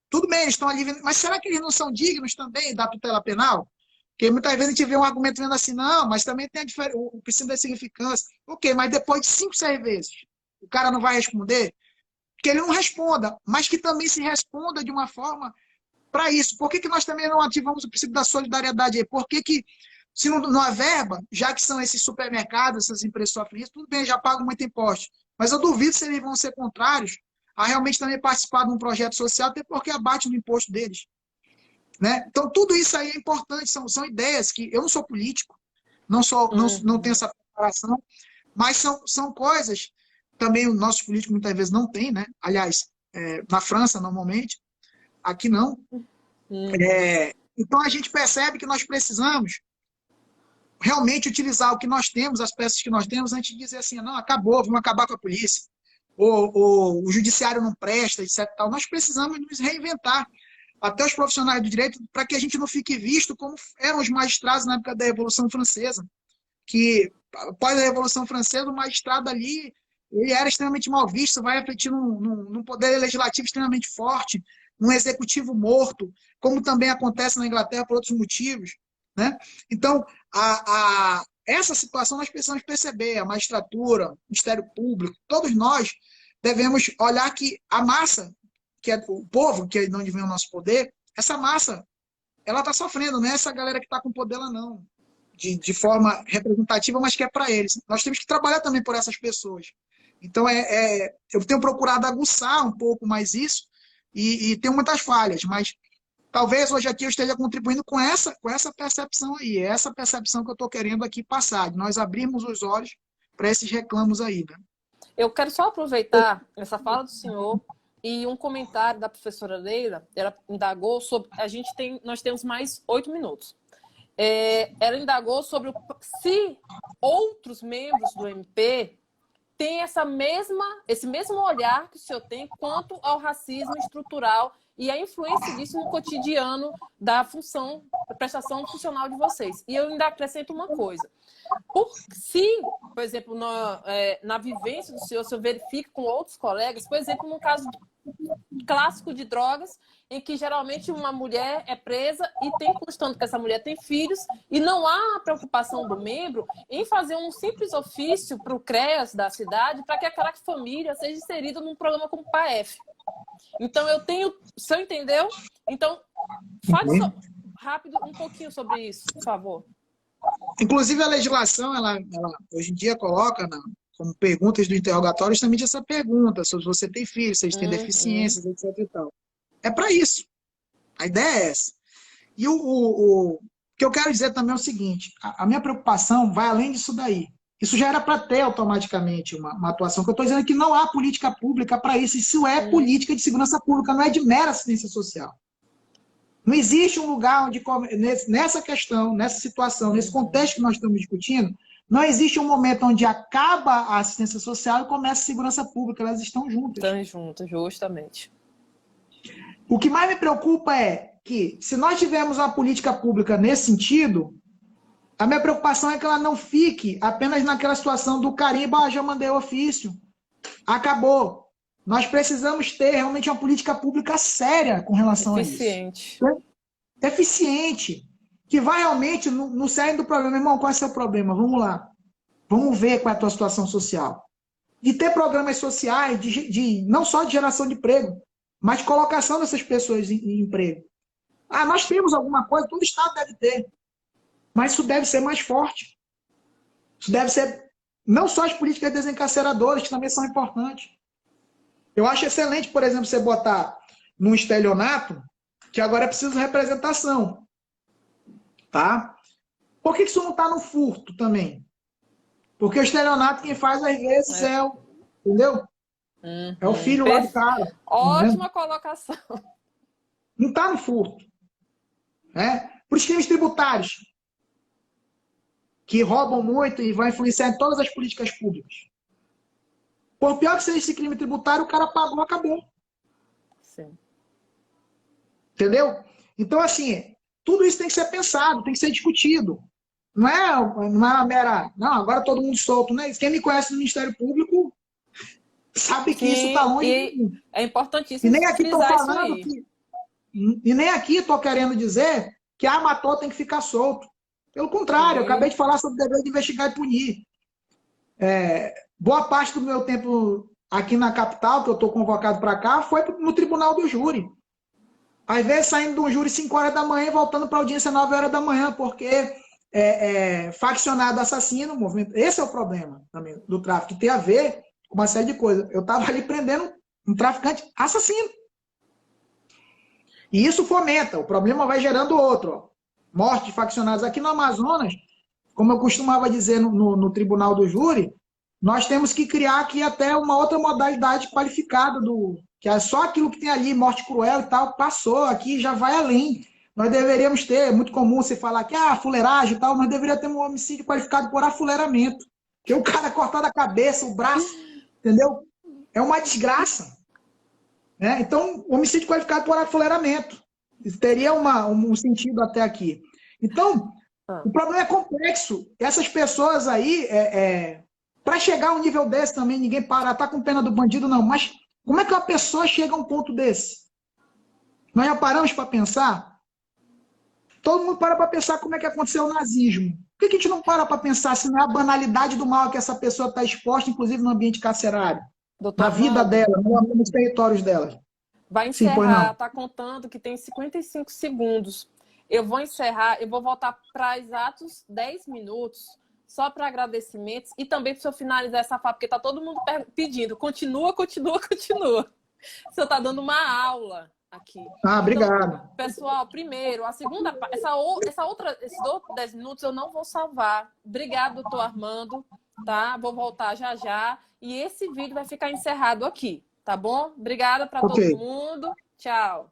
tudo bem, eles estão ali, mas será que eles não são dignos também da tutela penal? Porque muitas vezes a gente vê um argumento vendo assim, não, mas também tem o princípio da significância. Ok, mas depois de 5, 6 vezes, o cara não vai responder? Que ele não responda, mas que também se responda de uma forma para isso. Por que nós também não ativamos o princípio da solidariedade aí? Por que se não há verba, já que são esses supermercados, essas empresas sofrem isso, tudo bem, já pagam muito imposto. Mas eu duvido se eles vão ser contrários a realmente também participar de um projeto social, até porque abate no imposto deles. Né? Então, tudo isso aí é importante, são ideias que eu não sou político, não tenho essa preparação, mas são coisas também os nossos políticos muitas vezes não têm, né? Aliás, na França, normalmente, aqui não. Então, a gente percebe que nós precisamos realmente utilizar o que nós temos, as peças que nós temos, antes de dizer assim, não, acabou, vamos acabar com a polícia, ou o judiciário não presta, etc. Tal. Nós precisamos nos reinventar, até os profissionais do direito, para que a gente não fique visto como eram os magistrados na época da Revolução Francesa, que, após a Revolução Francesa, o magistrado ali, ele era extremamente mal visto, vai refletir num poder legislativo extremamente forte, num executivo morto, como também acontece na Inglaterra por outros motivos. Né? Então, essa situação nós precisamos perceber, a magistratura, o Ministério Público, todos nós devemos olhar que a massa, que é o povo, que é de onde vem o nosso poder, essa massa, ela está sofrendo, não é essa galera que está com poder lá não, de forma representativa, mas que é para eles. Nós temos que trabalhar também por essas pessoas. Então, eu tenho procurado aguçar um pouco mais isso e tenho muitas falhas, mas talvez hoje aqui eu esteja contribuindo com essa percepção aí. É essa percepção que eu estou querendo aqui passar, de nós abrirmos os olhos para esses reclamos aí. Né? Eu quero só aproveitar essa fala do senhor e um comentário da professora Leila. Ela indagou sobre... Nós temos mais 8 minutos. Ela indagou sobre se outros membros do MP têm esse mesmo olhar que o senhor tem quanto ao racismo estrutural e a influência disso no cotidiano da prestação funcional de vocês. E eu ainda acrescento uma coisa. Por exemplo, na vivência do senhor, o senhor verifica com outros colegas, por exemplo, no caso clássico de drogas, em que geralmente uma mulher é presa e tem constando que essa mulher tem filhos e não há a preocupação do membro em fazer um simples ofício para o CREAS da cidade para que aquela família seja inserida num programa como o PAEF. Então, o senhor entendeu? Então, fale rápido um pouquinho sobre isso, por favor. Inclusive, a legislação, ela hoje em dia coloca como perguntas do interrogatório justamente essa pergunta, sobre se você tem filhos, se eles têm deficiências, etc. E tal. É para isso. A ideia é essa. E o que eu quero dizer também é o seguinte, a minha preocupação vai além disso daí. Isso já era para ter automaticamente uma atuação, que eu estou dizendo que não há política pública para isso. Isso é política de segurança pública, não é de mera assistência social. Não existe um lugar onde, nessa questão, nessa situação, nesse contexto que nós estamos discutindo, não existe um momento onde acaba a assistência social e começa a segurança pública. Elas estão juntas. Estão juntas, justamente. O que mais me preocupa é que, se nós tivermos uma política pública nesse sentido, a minha preocupação é que ela não fique apenas naquela situação do carimbo, já mandei o ofício, acabou. Nós precisamos ter realmente uma política pública séria com relação a isso. Eficiente. Que vai realmente no cerne do problema. Irmão, qual é o seu problema? Vamos lá. Vamos ver qual é a tua situação social. De ter programas sociais, não só de geração de emprego, mas colocação dessas pessoas em emprego. Ah, nós temos alguma coisa, todo Estado deve ter, mas isso deve ser mais forte. Isso deve ser não só as políticas desencarceradoras, que também são importantes. Eu acho excelente, por exemplo, você botar num estelionato, que agora é preciso representação. Tá? Por que isso não está no furto também? Porque o estelionato quem faz às vezes é o... Entendeu? É o filho lá do cara. Ótima colocação. Não está no furto. Né? Para os crimes tributários, que roubam muito e vão influenciar em todas as políticas públicas. Por pior que seja esse crime tributário, o cara pagou, acabou. Sim. Entendeu? Então, assim, tudo isso tem que ser pensado, tem que ser discutido. Não é uma mera... Não, agora todo mundo solto, né? Quem me conhece no Ministério Público sabe que isso está longe de mim. É importantíssimo e nem aqui estou frisar falando isso aí. E nem aqui estou querendo dizer que matou tem que ficar solto. Pelo contrário, eu acabei de falar sobre o dever de investigar e punir. Boa parte do meu tempo aqui na capital, que eu estou convocado para cá, foi no tribunal do júri. Às vezes saindo do júri 5 horas da manhã e voltando para a audiência 9 horas da manhã, porque faccionado assassino, movimento. Esse é o problema também do tráfico, que tem a ver com uma série de coisas. Eu estava ali prendendo um traficante assassino. E isso fomenta, o problema vai gerando outro. Ó. Morte de faccionados. Aqui no Amazonas, como eu costumava dizer no tribunal do júri, nós temos que criar aqui até uma outra modalidade qualificada, que é só aquilo que tem ali, morte cruel e tal, passou aqui, já vai além. Nós deveríamos ter, é muito comum se falar que fuleiragem e tal, mas deveria ter um homicídio qualificado por afuleiramento. Porque o cara cortado a cabeça, o braço, entendeu? É uma desgraça. Né? Então, homicídio qualificado por afuleiramento. Isso teria um sentido até aqui. Então, o problema é complexo. Essas pessoas aí, para chegar a um nível desse também, ninguém para, tá com pena do bandido, não. Mas como é que uma pessoa chega a um ponto desse? Nós já paramos para pensar? Todo mundo para pensar como é que aconteceu o nazismo. Por que a gente não para pensar se não é a banalidade do mal que essa pessoa está exposta, inclusive no ambiente carcerário? Doutor na vida Armando, dela, nos territórios dela? vai encerrar, está contando que tem 55 segundos. Eu vou encerrar, eu vou voltar para exatos 10 minutos, só para agradecimentos e também para o senhor finalizar essa fala, porque está todo mundo pedindo, continua. O senhor está dando uma aula aqui. Obrigado. Então, pessoal, primeiro, a segunda parte, esses outros 10 minutos eu não vou salvar. Obrigado, doutor Armando, tá? Vou voltar já. E esse vídeo vai ficar encerrado aqui, tá bom? Obrigada para todo mundo. Tchau.